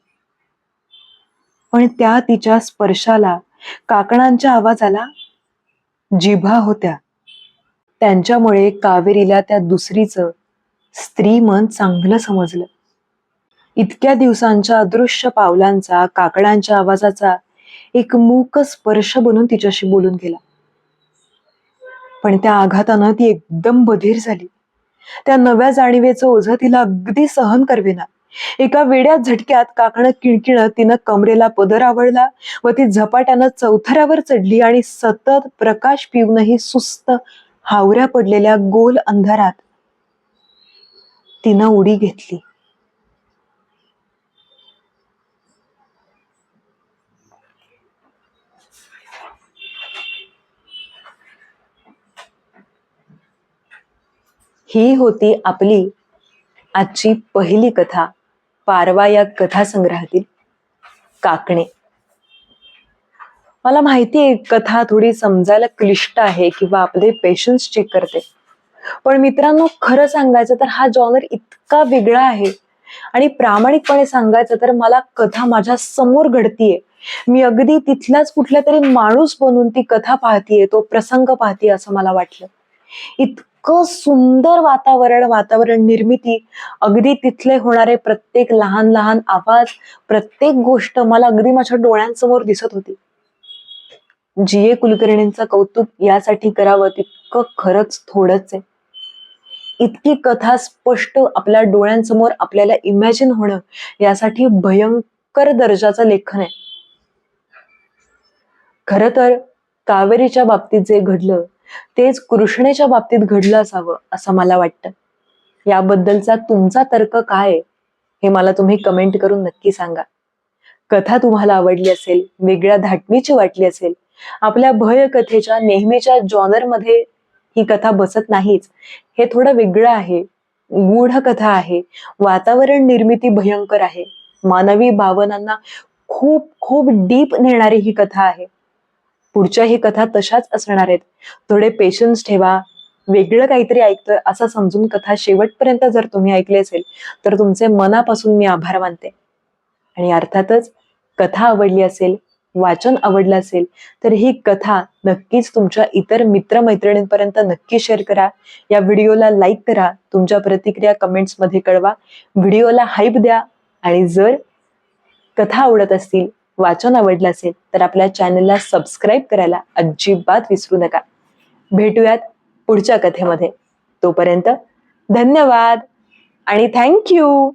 पण त्या तिच्या स्पर्शाला, काकणांच्या आवाजाला जिभा होत्या. त्यांच्यामुळे कावेरीला त्या दुसरीचं स्त्री मन चांगलं समजलं. इतक्या दिवसांच्या अदृश्य पावलांचा, काकणांच्या आवाजाचा एक मूक स्पर्श बनून तिच्याशी बोलून गेला. पण त्या आघातानं ती एकदम बधीर झाली. त्या नव्या जाणीवेचं ओझं तिला अगदी सहन करवेना. एका वेड्या झटक्यात काकणं किणकिणत तिनं कमरेला पदर आवळला व ती झपाट्यानं चौथऱ्यावर चढली आणि सतत प्रकाश पिऊनही सुस्त हावऱ्या पडलेल्या गोल अंधारात तिनं उडी घेतली. ही होती आपली आजची पहिली कथा, पारवा या कथा संग्रहातील काकणे. मला माहितीये कथा थोडी समजायला क्लिष्ट आहे किंवा आपले पेशन्स चेक करते, पण मित्रांनो, खरं सांगायचं तर हा जॉनर इतका वेगळा आहे आणि प्रामाणिकपणे सांगायचं तर मला कथा माझ्या समोर घडतीये, मी अगदी तिथलाच कुठला तरी माणूस बनून ती कथा पाहतीये, तो प्रसंग पाहतीये असं मला वाटलं. इतकं सुंदर वातावरण निर्मिती, अगदी तिथले होणारे प्रत्येक लहान लहान आवाज, प्रत्येक गोष्ट मला अगदी माझ्या डोळ्यांसमोर दिसत होती. जी.ए. कुलकर्णींचं कौतुक यासाठी करावं तितकं खरंच थोडंच आहे. इतकी कथा स्पष्ट आपल्या डोळ्यांसमोर आपल्याला इमॅजिन होणं यासाठी भयंकर दर्जाचं लेखन आहे. खरं तर कावेरीच्या बाबतीत जे घडलं तेच कृष्णेच्या बाबतीत घडलं असावं असं मला वाटतं. याबद्दलचा तुमचा तर्क काय आहे हे मला तुम्ही कमेंट करून नक्की सांगा. कथा तुम्हाला आवडली असेल, वेगळ्या धाटणीची वाटली असेल, आपल्या भयकथेच्या नेहमीच्या जॉनरमध्ये ही कथा बसत नाहीच, हे थोडं वेगळं आहे, गूढ कथा आहे, वातावरण निर्मिती भयंकर आहे, मानवी भावनांना खूप खूप डीप नेणारी ही कथा आहे. पुढच्या ही कथा तशाच असणार आहेत. थोडे पेशन्स ठेवा. वेगळं काहीतरी ऐकतोय असं समजून कथा शेवटपर्यंत जर तुम्ही ऐकली असेल तर तुमचे मनापासून मी आभार मानते. आणि अर्थातच कथा आवडली असेल, वाचन आवडलं असेल तर ही कथा नक्कीच तुमच्या इतर मित्रमैत्रिणींपर्यंत नक्की शेअर करा. या व्हिडिओला लाईक करा, तुमच्या प्रतिक्रिया कमेंट्स मध्ये कळवा, व्हिडिओला हाईप द्या. आणि जर कथा आवडत असतील, वाचन आवडलं असेल तर आपल्या चॅनलला सबस्क्राईब करायला अजिबात विसरू नका. भेटूयात पुढच्या कथेमध्ये. तोपर्यंत धन्यवाद आणि थँक्यू.